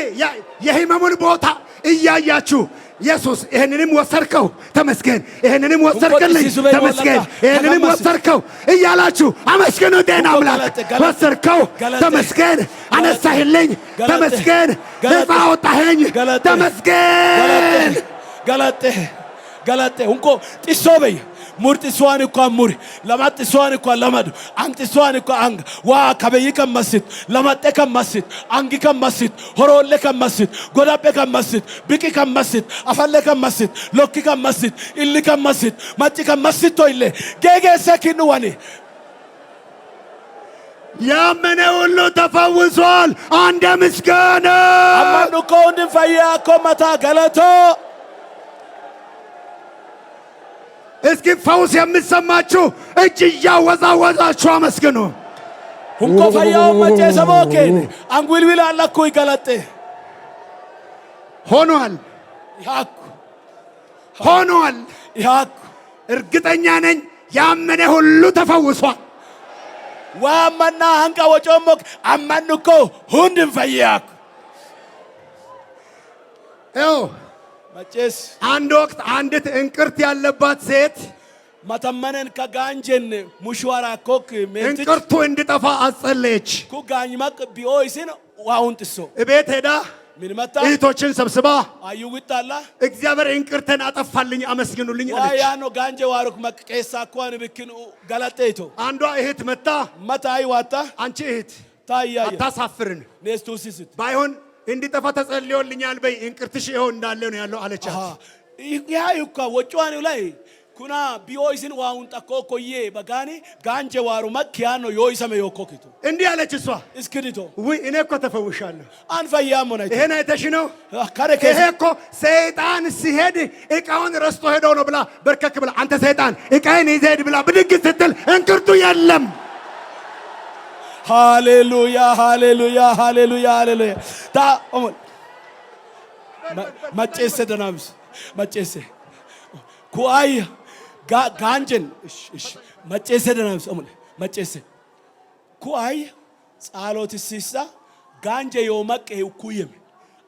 የህመሙን ቦታ እያያችሁ ኢየሱስ ይሄንንም ወሰርከው ተመስገን ይሄንንም ወሰርከልኝ ተመስገን ይሄንንም ወሰርከው እያላችሁ አመስግኑ ጤና አምላክ ወሰርከው ተመስገን አነሳህልኝ ተመስገን ነፃ አወጣኸኝ ተመስገን ገለጤ እንኮ ጢሶበይ ሙርti swani kwa muri lamati swani kwa lamadu angti swani kwa anga wa kabeyi kan masjid lamate kan masjid angi kan masjid horolle kan masjid godabe kan masjid biki kan masjid afalle kan masjid lokki kan masjid illi kan masjid machi kan masjid to ille gege sekinu wani ያመነ ሁሉ ተፈውሷል አንደ ምስጋና አማኑ ኮንድ ፈያ ኮማታ ገለቶ እስኪ ፈውስ የምትሰማችሁ እጅ እያወዛወዛችሁ አመስግኑ ሁንኮ ፈያው መጨሰ ቦኬን አንጉልዊል አላኩ ይገለጥ ሆኗል ያኩ እርግጠኛ ነኝ ያመነ ሁሉ ተፈውሷል ዋማና አንቃ ወጮሞክ አማንኮ ሁንድን ፈያኩ መጨስ አንድ ወቅት አንዲት እንቅርት ያለባት ሴት ማተመነን ከጋንጀን ሙሽዋራ ኮክ እንቅርቱ እንዲጠፋ አጸለየች ኩጋኝ ማቅ ቢኦይሲን ዋውንጥሶ እቤት ሄዳ ምን መጣ እህቶችን ሰብስባ አዩውጣላ እግዚአብሔር እንቅርተን አጠፋልኝ አመስግኑልኝ አለች ያኖ ጋንጀ ዋሩክ መቀሳ ኳን ብክን ገለጤቶ አንዷ እህት መጣይ ዋታ አንቺ እህት ታያ አታሳፍርን ነስቱሲስት ባይሆን እንዲጠፋ ተጸልዮልኛል በይ እንቅርትሽ ይኸው እንዳለ ነው ያለው አለቻት ያ ይኳ ወጫዋኔው ላይ ኩና ቢኦይስን ዋውን ጠቆቆዬ በጋኔ ጋንጀ ዋሩ መኪያኖ ዮይሰመ ዮኮኪቱ እንዲህ አለች እሷ እስክዲቶ ወይ እኔ እኮ ተፈውሻለሁ አንፈያም ሆነ ይሄን አይተሽ ነው ይሄ እኮ ሰይጣን ሲሄድ እቃውን ረስቶ ሄዶ ነው ብላ በርከክ ብላ አንተ ሰይጣን እቃዬን ይዘህ ሄድ ብላ ብድግ ስትል እንቅርቱ የለም ሃሌሉያ ታ ኦሞ መጨሰ ደናብስ መጨሰ ኩአይ ጋንጀን እሺ መጨሰ ደናብስ ኦሞ መጨሰ ኩአይ ጻሎት ሲሳ ጋንጀ yomaq ukuyem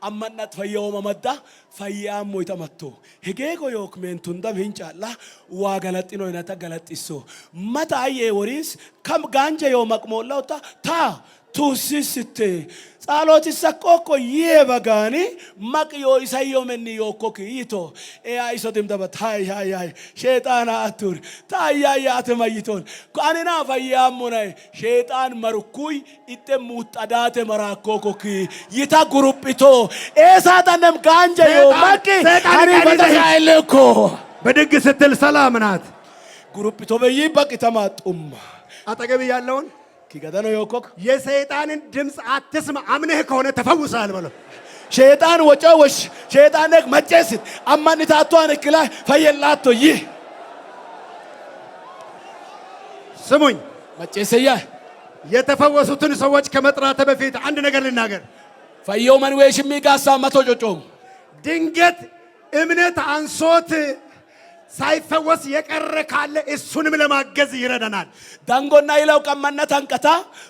amannat fayyoma madda fayyam moytamatto hegego yok mentunda hinchalla wa galatino inata galatisso mata aye woris kam ganje yomaq mollauta ta tusisite ጻሎት ሰቆቆ የበጋኒ ማቅዮ ኢሳዮመኒ yokoki ito e aisotim dabat hay shaytan atur tayaya atmayton kanina fayyammonay shaytan marukuy itte mutadate marakokoki yita grupito esaatanem ganje yo maki ani batayleko በድግ ስትል ሰላም ናት grupito በይበቅ ተማጡም አጠገብ ያለውን ኪገዳኖ ዮኮክ የሰይጣንን ድምጽ አትስማ አምነህ ከሆነ ተፈውሳል በለው ሸይጣን ወጫወሽ ሸይጣን ነክ መጨስት አማንታቷን እክላ ፈየላቶ ይህ ስሙኝ መጨሰያ የተፈወሱትን ሰዎች ከመጥራተ በፊት አንድ ነገር ልናገር ፈየው መንዌሽ ሚጋሳ መቶ ጮጮም ድንገት እምነት አንሶት ሳይፈወስ የቀረ ካለ እሱንም ለማገዝ ይረዳናል ዳንጎና ይላው ቀመነት አንቀታ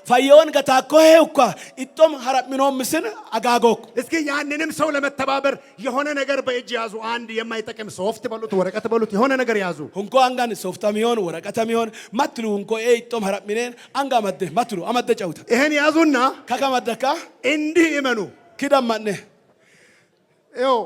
ፈየውን ገታኮ ሄውካ ኢጦም ሐራሚኖ ምስን አጋጎክ እስኪ ያንንም ሰው ለመተባበር የሆነ ነገር በእጅ ያዙ አንድ የማይጠቅም ሶፍት በሉት ወረቀት በሉት የሆነ ነገር ያዙ ሁንኮ አንጋን ሶፍታም ይሆን ወረቀታም ይሆን ማትሉ ሁንኮ ኢጦም ሐራሚኔን አንጋ ማትሉ አመደ ጫውታ ይሄን ያዙና ከከመደካ እንዲህ ይመኑ ክዳማነ ይኸው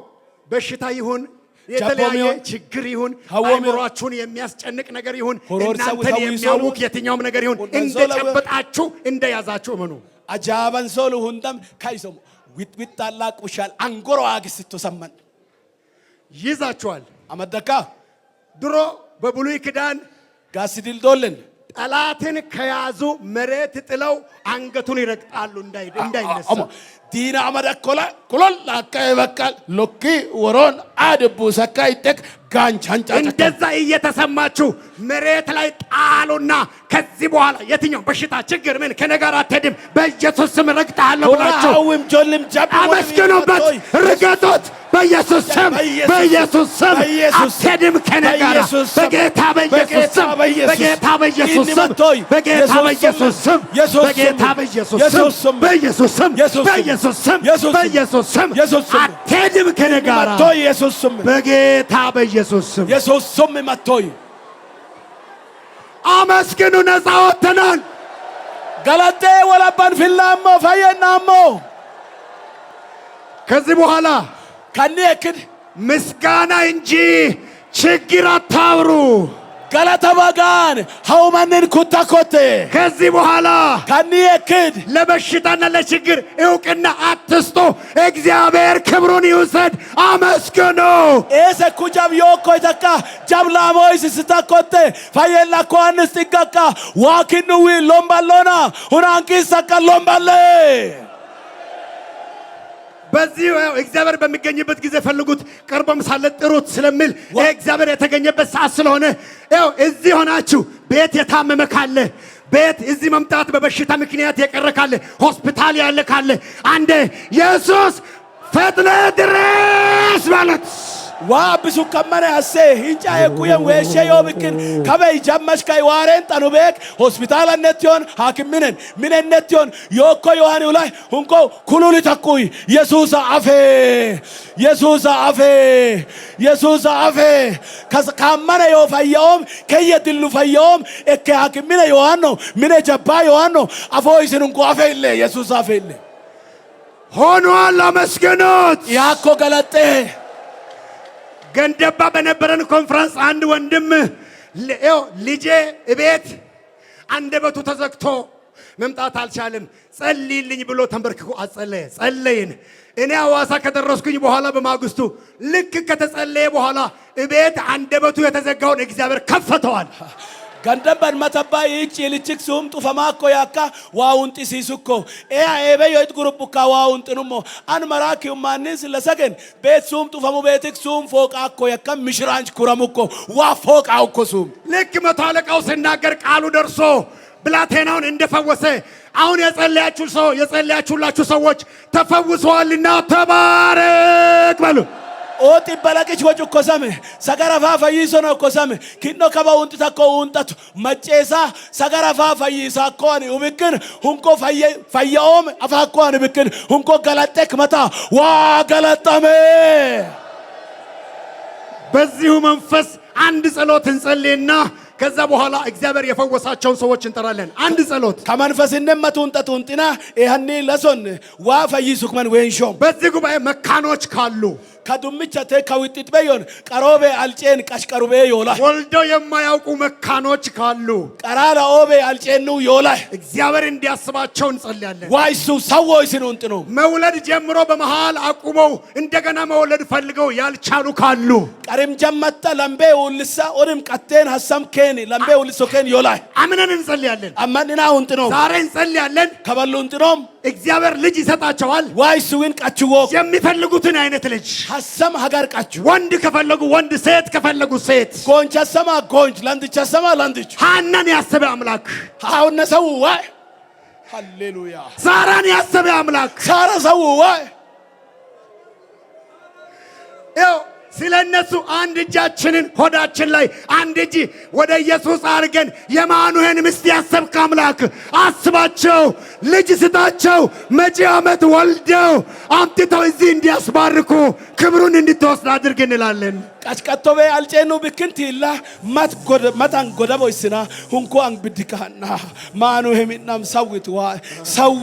በሽታ ይሁን የተለያየ ችግር ይሁን አእምሯችሁን የሚያስጨንቅ ነገር ይሁን እናንተን የሚያውክ የትኛውም ነገር ይሁን እንደጨበጣችሁ እንደያዛችሁ እመኑ። አጃባን ሶሉ ሁንዳም ካይሶም ዊት ታላቅ ውሻል አንጎሮ አግስቶ ሰማን ይዛችኋል። አመደካ ድሮ በብሉይ ኪዳን ጋስዲል ዶለን ጠላትን ከያዙ መሬት ጥለው አንገቱን ይረግጣሉ እንዳይነሳ። ዲና አመደኮላ ኮሎል አከበቃል ሎኪ ወሮን አድቡ ሰካይተክ ጋንቻንጫ እንደዛ እየተሰማችሁ መሬት ላይ ጣሉና ከዚህ በኋላ የትኛው በሽታ ችግር ምን ከነጋር አትሄድም በኢየሱስ ስም ረግጣለሁ ብላችሁ አመስግኑበት፣ ርገጡት። በኢየሱስ ስም በኢየሱስ ስም አትሄድም ከነጋር በጌታ በኢየሱስ ስም በጌታ በኢየሱስ ስም በጌታ በኢየሱስ ስም በጌታ በኢየሱስ ስም በኢየሱስ ስም በኢየሱስ ስም በኢየሱስ ስም አትሄድም ከነጋር ኢየሱስ ስም በጌታ በኢየሱስ ስም ኢየሱስ ስም መጥቶይ አመስግኑ። ነፃ ወጥተናል። ገለጤ ወለባን ፊላሞ ፈየናሞ ከዚህ በኋላ ከኔክን ምስጋና እንጂ ችግር አታውሩ። ገለተ ባጋን ሀውማንን ኩታኮቴ ከዚህ በኋላ ከኔክን ለበሽታና ለችግር እውቅና አትስጡ። እግዚአብሔር ክብሩን ይውሰድ። አመስግኑ። ኤሰ ኩጃብ ዮኮ ይተካ ጃብላሞይስ ስታኮቴ ፈየላ ኮአንስ ጥጋካ ዋኪኑዊ ሎምባሎና ሁናንኪሰካ ሎምባሌ በዚህ እግዚአብሔር በሚገኝበት ጊዜ ፈልጉት ቀርቦም ሳለ ጥሩት ስለሚል እግዚአብሔር የተገኘበት ሰዓት ስለሆነ ያው እዚህ ሆናችሁ ቤት የታመመ ካለ ቤት እዚህ መምጣት በበሽታ ምክንያት የቀረ ካለ ሆስፒታል ያለ ካለ አንዴ ኢየሱስ ፈጥነ ድረስ ማለት ዋብሱ ከመነ አሴ ሂንጫ የኩየን ወሸ ዮብክን ከበይ ጀመሽ ከይ ዋሬን ጠኑቤክ ሆስፒታል ነትዮን ሐኪምነን ምን ነትዮን ዮኮ ዮሐን ላይ ሁንኮ ኩሉሊ ተኩይ ኢየሱስ አፌ ኢየሱስ አፌ ኢየሱስ አፌ ከመነ ዮ ፈየኦም ከየድሉ ፈየኦም እከ ሐኪምነ ዮሐን ነው ምን ጀባ ዮሐን ነው አፎይስን እንኳ አፌ ይለ ኢየሱስ አፌ ይለ ሆኗል። አመስግኑት። ያኮ ገለጤ ገንደባ በነበረን ኮንፈረንስ አንድ ወንድም ልጄ እቤት አንደበቱ ተዘግቶ መምጣት አልቻለም፣ ጸልይልኝ ብሎ ተንበርክኮ ጸለይን። እኔ ሐዋሳ ከደረስኩኝ በኋላ በማግስቱ ልክ ከተጸለየ በኋላ እቤት አንደበቱ የተዘጋውን እግዚአብሔር ከፈተዋል። ገንደባን መተባ ይጭ ልጭክ ሱም ጡፈማኮ ያካ ዋውንጢ ሲሱኮ ኤቤ የት ግሩፕካ ዋውንጥኑሞ አን መራኪው ማንስ ለሰገን ቤት ሱም ጡፈሙ ቤትክ ሱም ፎቃኮ ያካ ምሽራንች ኩረሙኮ ዋ ፎቃውኮ ሱም ልክ መቶ አለቃው ሲናገር ቃሉ ደርሶ ብላቴናውን እንደፈወሰ አሁን የጸለያችሁላችሁ ሰዎች ተፈውሰዋልና ተባረክ በሉ። ኦቲ በለቅች ወጭ ኮሰም ሰገራፋ ፈይሶ ነው ኮሰም ኪኖ ከበውንት ተኮ ውንጠቱ መጨሳ ሰገራፋ ፈይሳ ኮን ውብክን ሁንኮ ፈየኦም አፋኮን ብክን ሁንኮ ገለጠክ መታ ዋ ገለጠመ። በዚሁ መንፈስ አንድ ጸሎት እንጸልይና ከዛ በኋላ እግዚአብሔር የፈወሳቸውን ሰዎች እንጠራለን። አንድ ጸሎት ከመንፈስነት መቱንጠቱንጥና ይሄኒ ለሶን ዋ ፈይሱክ መን ወንሾም በዚህ ጉባኤ መካኖች ካሉ ከዱምቻቴ ከውጥት በዮን ቀሮቤ አልጨን ቀሽቀሩቤ ዮላ ወልዶ የማያውቁ መካኖች ካሉ ቀራራ ኦቤ አልጨኑ ዮላ እግዚአብሔር እንዲያስባቸው እንጸልያለን። ዋይሱ ሰዎች ሲኑንጥ ነው መውለድ ጀምሮ በመሃል አቁመው እንደገና መውለድ ፈልገው ያልቻሉ ካሉ ቀሪም ጀመተ ለምቤ ውልሳ ኦድም ቀቴን ሐሰም ኬን ለምቤ ውልሶ ኬን ዮላ አምነን እንጸልያለን። አማንና ውንጥ ነው ዛሬ እንጸልያለን። ከበሉ ውንጥ ነው እግዚአብሔር ልጅ ይሰጣቸዋል። ዋይሱን ቀችዎ የሚፈልጉትን አይነት ልጅ ሐሰም ሀገር ቀች ወንድ ከፈለጉ ወንድ ሴት ከፈለጉ ሴት ጎንቻ ሰማ ጎንች ለንድቻ ሰማ ለንድች ሃናን ያሰበ አምላክ አሁን ሰው ዋይ ሃሌሉያ ሳራን ያሰበ አምላክ ሳራ ሰው ዋይ ስለነሱ አንድ እጃችንን ሆዳችን ላይ አንድ እጅ ወደ ኢየሱስ አድርገን የማኑሄን ምስት ያሰብክ አምላክ አስባቸው፣ ልጅ ስጣቸው፣ መጪ ዓመት ወልደው አምጥተው እዚህ እንዲያስባርኩ ክብሩን እንድትወስድ አድርግ እንላለን። ቀጭቀቶ በ አልጨኑ ብክንቲላ መታን ጎደቦ ይስና ሁንኮ አንብድካና ማኑ ሄሚናም ሰውት ዋ ሰው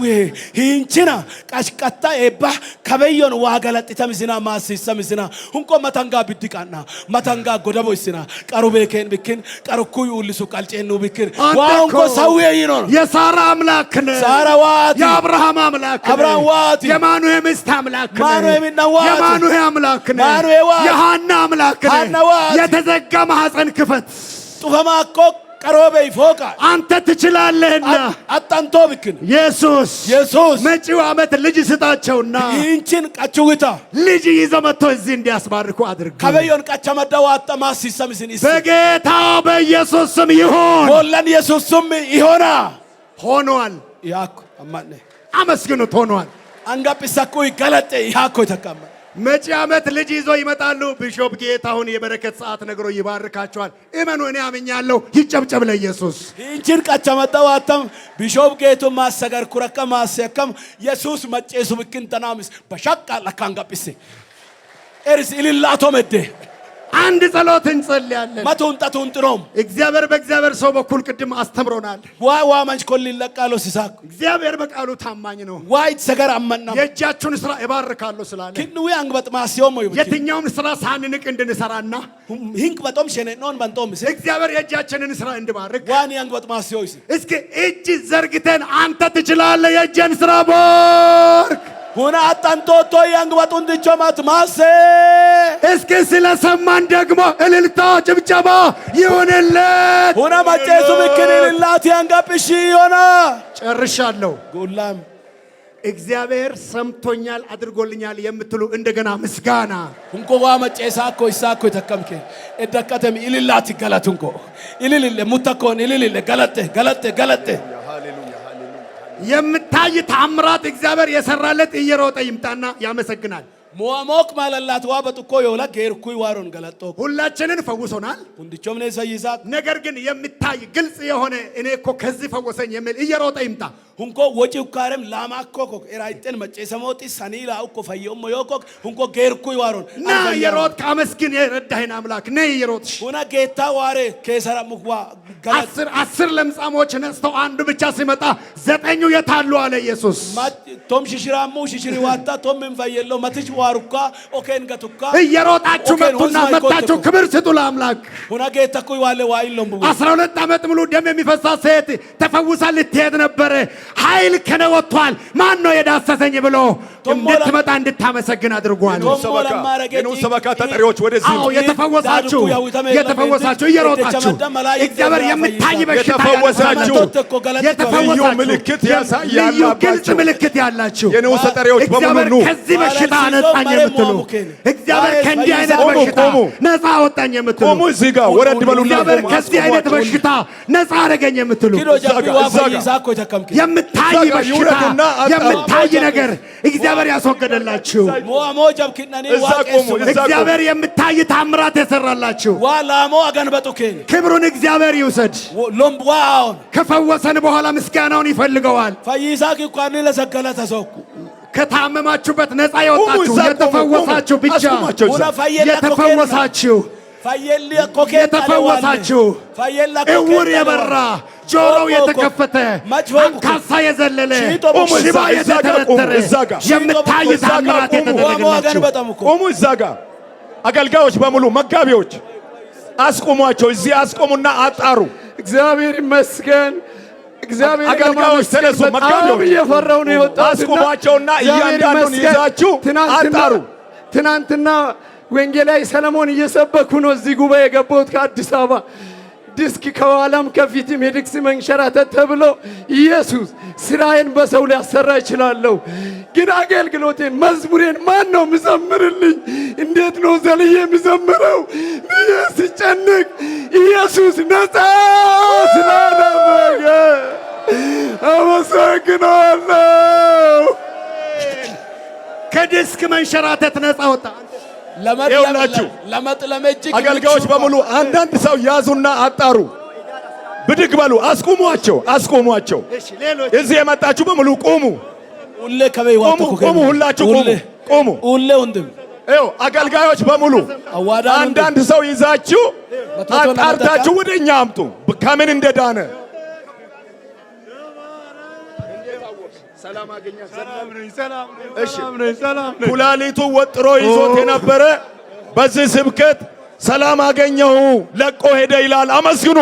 ሂንችና ቀጭቀታ ኤባ ከበዮን ዋገለጥተ ምስና ማሲሰ ምስና ሁንኮ መታንጋ ብድቃና መታንጋ ጎደቦ ይስና ቀሩ በከን ብክን ቀሩኩ ይውልሱ ቃልጨኑ ብክን ዋንኮ ሰው ይኖር የሳራ አምላክ ነህ ሳራ ዋት የአብርሃም አምላክ ነህ አብርሃም ዋት የማኑ ሄምስት አምላክ ነህ ማኑ ሄሚና ዋት የማኑ አምላክ ነህ ማኑ ዋት የሃና አምላክ የተዘጋ ማህፀን ክፈት ጡፈማኮ ቀሮበ ይፎቃ አንተ ትችላለህና አጣንቶ ብክን ኢየሱስ መጪው ዓመት ልጅ ስጣቸውና ይንቺን ቀቹውታ ልጅ ይዘው መጥቶ እዚህ እንዲያስባርኩ አድርግ። ከበዮን ቀቸመዳው አጣማስ ሲሰምስን በጌታ በኢየሱስ ስም ይሁን። ሞላን ኢየሱስ ስም ይሆና ሆኗል። ያኩ አማነ አመስግኑት። ሆኗል። አንጋጲሳኩ ይገለጥ ያኩ ተቀመ መጪ ዓመት ልጅ ይዞ ይመጣሉ። ቢሾፕ ጌታሁን የበረከት ሰዓት ነግሮ ይባርካቸዋል። እመኑ፣ እኔ አምኛለሁ። ይጨብጨብ ለኢየሱስ። ይንቺን ቀቸመዳው አጣም ቢሾፕ ጌቱ ማሰገር ኩረከ ማሰከም ኢየሱስ መጨሱ ብክን ተናምስ በሻቃ ለካንጋጲስ ኤርስ ኢልላቶ መደ አንድ ጸሎት እንጸልያለን። መቱን ጠቱን ጥሮም እግዚአብሔር በእግዚአብሔር ሰው በኩል ቅድም አስተምሮናል። ዋ ማንች ኮል ለቃሎ ሲሳክ እግዚአብሔር በቃሉ ታማኝ ነው። ዋይ ሰገር አመና የእጃችሁን ስራ እባርካለሁ ስላለ ክንው አንግበጥ ማሲዮሞ ይብት የትኛውም ስራ ሳንንቅ እንድንሰራና ሂንቅ በጦም ሸነ ኖን በንጦም እግዚአብሔር የእጃችንን ስራ እንድባርክ ዋን አንግበጥ ማሲዮይስ እስኪ እጅ ዘርግተን አንተ ትችላለህ የእጅን ስራ ባርክ ሁና አጣንቶቶ ያንግበጡን ድቾማት ማሴ እስኪ ስለሰማን ደግሞ እልልታ ጭብጨባ ይሁንለት። ሁና ማጨሱ ምክን እልላት ያንጋብሽ ይሆና ጨርሻለሁ። ጎላም እግዚአብሔር ሰምቶኛል አድርጎልኛል የምትሉ እንደገና ምስጋና ሁንኮ ዋ ማጨሳኮ ይሳኮ ተከምከ እደከተም እልላት ገለቱንኮ እልልለ ሙተኮን እልልለ ገለጠ የምታይ ታምራት እግዚአብሔር የሰራለት እየሮጠ ይምጣና ያመሰግናል። ሞሞክ ማለላት ዋ በጥኮ የውላ ገርኩይ ዋሮን ገለጦ ሁላችንን ፈውሶናል። ሁንዲቾም ነው ሰይሳት ነገር ግን የምታይ ግልጽ የሆነ እኔ እኮ ከዚህ ፈወሰኝ የሚል እየሮጠ ይምጣ። ሁንኮ ወጪው ካረም ላማኮ ኤራይጤን መጨሰሞቲ ሰኒላ እኮ ፈየውም ዮኮ ሁንኮ ገርኩይ ዋሮን ና የሮጥ ካመስግን የረዳህን አምላክ ነይ የሮጥሽ ሁና ጌታ ዋሬ ከሰራ ሙክዋ አስር ለምጻሞች ነስተው አንዱ ብቻ ሲመጣ ዘጠኙ የታሉ አለ ኢየሱስ። ቶም ሽሽራሙ ሽሽሪ ዋታ ቶም እንፈየለው መትሽ ዋሩካ ኦኬን ገቱካ እየሮጣችሁ መጡና መጣችሁ ክብር ስጡ ለአምላክ። ሁና ጌታ ኮይ ዋለ ዋይሎም 12 ዓመት ሙሉ ደም የሚፈሳት ሴት ተፈውሳ ልትሄድ ነበር። ኃይል ከነ ወጥቷል። ማን ነው የዳሰሰኝ ብሎ እንድትመጣ እንድታመሰግን አድርጓል። የኑ ሰበካ ተጠሪዎች ወደዚህ የተፈወሳችሁ እየሮጣችሁ እግዚአብሔር የምታይ በሽታ ልዩ ምልክት ያሳያል። ልዩ ግልጽ ምልክት ያላችሁ የኑ ተጠሪዎች በሙሉ ኑ ከዚህ በሽታ ነፃኝ የምትሉ እግዚአብሔር ከእንዲህ አይነት በሽታ ነፃ አወጣኝ የምትሉ ቆሙ። እዚህ ጋር ወረድ በሉና እግዚአብሔር ከዚህ አይነት በሽታ ነፃ አረገኝ የምትሉ የምታይ በሽታ የምታይ ነገር እግዚአብሔር ያስወገደላችሁ እግዚአብሔር የምታይ ታምራት የሰራላችሁ ክብሩን እግዚአብሔር ይውሰድ። ከፈወሰን በኋላ ምስጋናውን ይፈልገዋል። ከታመማችሁበት ነፃ የወጣችሁ የተፈወሳችሁ ብቻ የተፈወሳችሁ እውር የበራ ጆሮው የተከፈተ አንካሳ የዘለለ ሽባ የተተረተረ የምታይ ታምራት የተደረገላችሁ ቆሙ። እዛ ጋር አገልጋዮች በሙሉ መጋቢዎች አስቆሟቸው። እዚህ አስቆሙና አጣሩ። እግዚአብሔር ይመስገን። እግዚአብሔር አገልጋዮች ተነሱ። መጋቢዎች እየፈራው ነው የወጣው። አስቆሟቸውና እያንዳንዱን ይዛችሁ አጣሩ። ትናንትና ወንጌላዊ ሰለሞን እየሰበኩ ነው እዚህ ጉባኤ የገባሁት ከአዲስ አበባ። ዲስክ ከኋላም ከፊትም የዲስክ መንሸራተት ተብሎ ኢየሱስ ስራዬን በሰው ሊያሰራ ይችላለሁ፣ ግን አገልግሎቴን መዝሙሬን ማን ነው ምዘምርልኝ? እንዴት ነው ዘልዬ ምዘምረው ብዬ ስጨንቅ ኢየሱስ ነፃ ስላደረገ አመሰግናለሁ። ከዲስክ መንሸራተት ነፃ ወጣ። አገልጋዮች በሙሉ አንዳንድ ሰው ያዙና አጣሩ። ብድግ በሉ። አስቆሟቸው። እዚህ የመጣችሁ በሙሉ ቁሙ። ሁላችሁ ቁሙ። ይኸው አገልጋዮች በሙሉ አንዳንድ ሰው ይዛችሁ አጣርታችሁ ወደኛ አምጡ ከምን እንደዳነ። ሰላም አገኘ። ሰላም ኩላሊቱ ወጥሮ ይዞት የነበረ በዚህ ስብከት ሰላም አገኘሁ ለቆ ሄደ ይላል። አመስግኑ።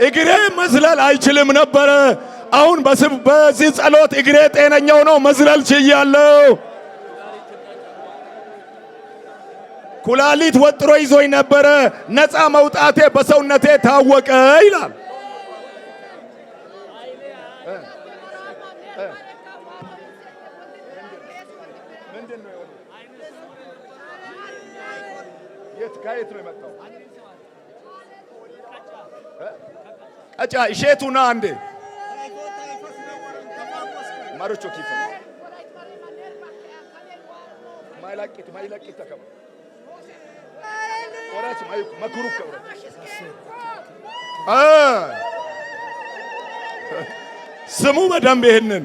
እግሬ መዝለል አይችልም ነበረ። አሁን በዚህ ጸሎት እግሬ ጤነኛው ነው፣ መዝለል ችያለሁ። ኩላሊት ወጥሮ ይዞኝ ነበረ፣ ነፃ መውጣቴ በሰውነቴ ታወቀ ይላል። ከየት ነው የመጣው? ቀጫ እሼቱና አንዴ ማሮቾ ኪፍ ማይላቂት ተከማ ወራች ማኩሩክ ስሙ በደንብ ይሄንን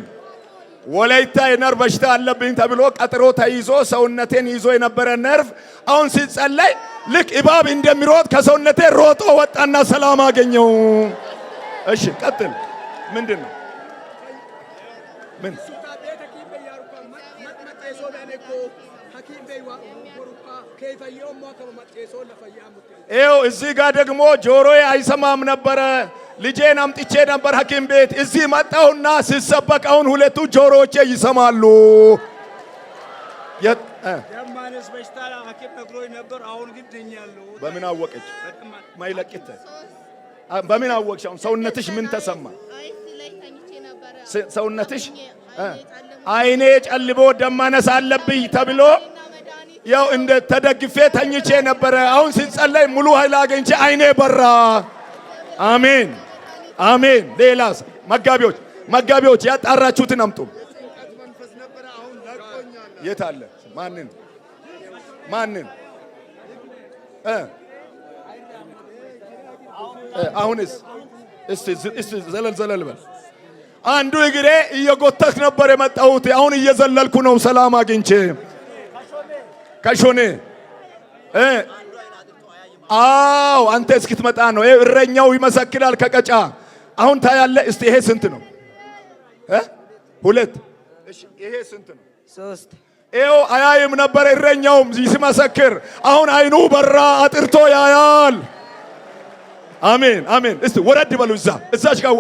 ወላይታ የነርቭ በሽታ አለብኝ ተብሎ ቀጥሮ ተይዞ ሰውነቴን ይዞ የነበረ ነርቭ አሁን ሲጸለይ ልክ እባብ እንደሚሮጥ ከሰውነቴ ሮጦ ወጣና ሰላም አገኘው። እሺ ቀጥል። ምንድን ነው? ምን ይኸው እዚህ ጋር ደግሞ ጆሮዬ አይሰማም ነበረ። ልጄን አምጥቼ ነበር ሐኪም ቤት። እዚህ መጣሁና ሲሰበክ አሁን ሁለቱ ጆሮዎቼ ይሰማሉ። የማነስ በሽታ ሐኪም ነግሮኝ ነበር። አሁን ግን ድኛለሁ። በምን አወቀች? ማይለቂት በምን አወቅሽ? አሁን ሰውነትሽ ምን ተሰማ? ሰውነትሽ አይኔ ጨልቦ ደም ማነስ አለብኝ ተብሎ ያው እንደ ተደግፌ ተኝቼ ነበረ። አሁን ሲጸለይ ሙሉ ኃይል አገኝቼ አይኔ በራ። አሜን አሜን። ሌላስ? መጋቢዎች ያጣራችሁትን አምጡ። የት አለ? ማንን? አሁንስ? እስቲ ዘለል በል። አንዱ እግሬ እየጎተት ነበር የመጣሁት። አሁን እየዘለልኩ ነው ሰላም አግኝቼ። ከሾኔ አዎ አንተ እስክትመጣ ነው። እረኛው ይመሰክራል ከቀጫ። አሁን ታያለ። እስቲ ይሄ ስንት ነው? 2። እሺ ይሄ ስንት ነው? 3። ይኸው አያይም ነበር እረኛውም ሲመሰክር። አሁን አይኑ በራ አጥርቶ ያያል። አሜን አሜን። እስቲ ወረድ በሉ። እዛች ጋር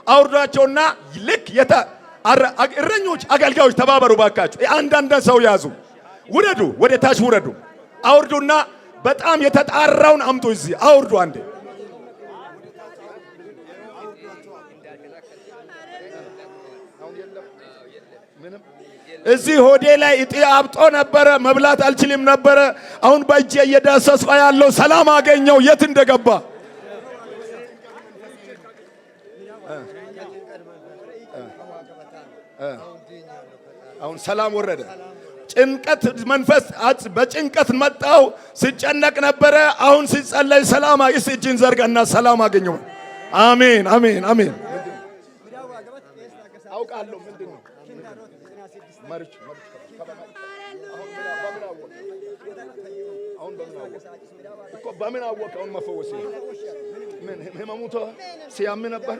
አውርዷቸውና ልክ እረኞች አገልጋዮች ተባበሩ ባካችሁ። አንዳንድ ሰው ያዙ። ውረዱ፣ ወደ ታች ውረዱ። አውርዱና በጣም የተጣራውን አምጡ። እዚህ አውርዱ አንዴ። እዚህ ሆዴ ላይ እጢ አብጦ ነበረ፣ መብላት አልችልም ነበረ። አሁን በእጄ እየዳሰስኩ ያለው ሰላም አገኘው። የት እንደገባ አሁን ሰላም ወረደ። ጭንቀት መንፈስ በጭንቀት መጣው። ሲጨነቅ ነበረ። አሁን ሲጸለይ ሰላም እጅን ዘርጋና ሰላም አገኘው። አሜን አሜን አሜን። አውቃለሁ ምንድነው ማርች በምን አወቅ? አሁን መፈወስ ምን ህመሙቶ ሲያም ነበር።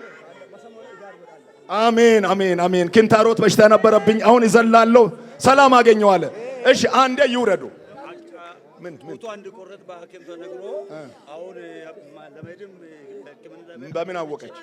አሜን አሜን አሜን። ክንታሮት በሽታ ነበረብኝ። አሁን ይዘላለሁ ሰላም አገኘው አለ። እሺ አንዴ ይውረዱ። ምን አንድ ቆረጥ በሐኪም ተነግሮ አሁን ለመድም በምን አወቀች?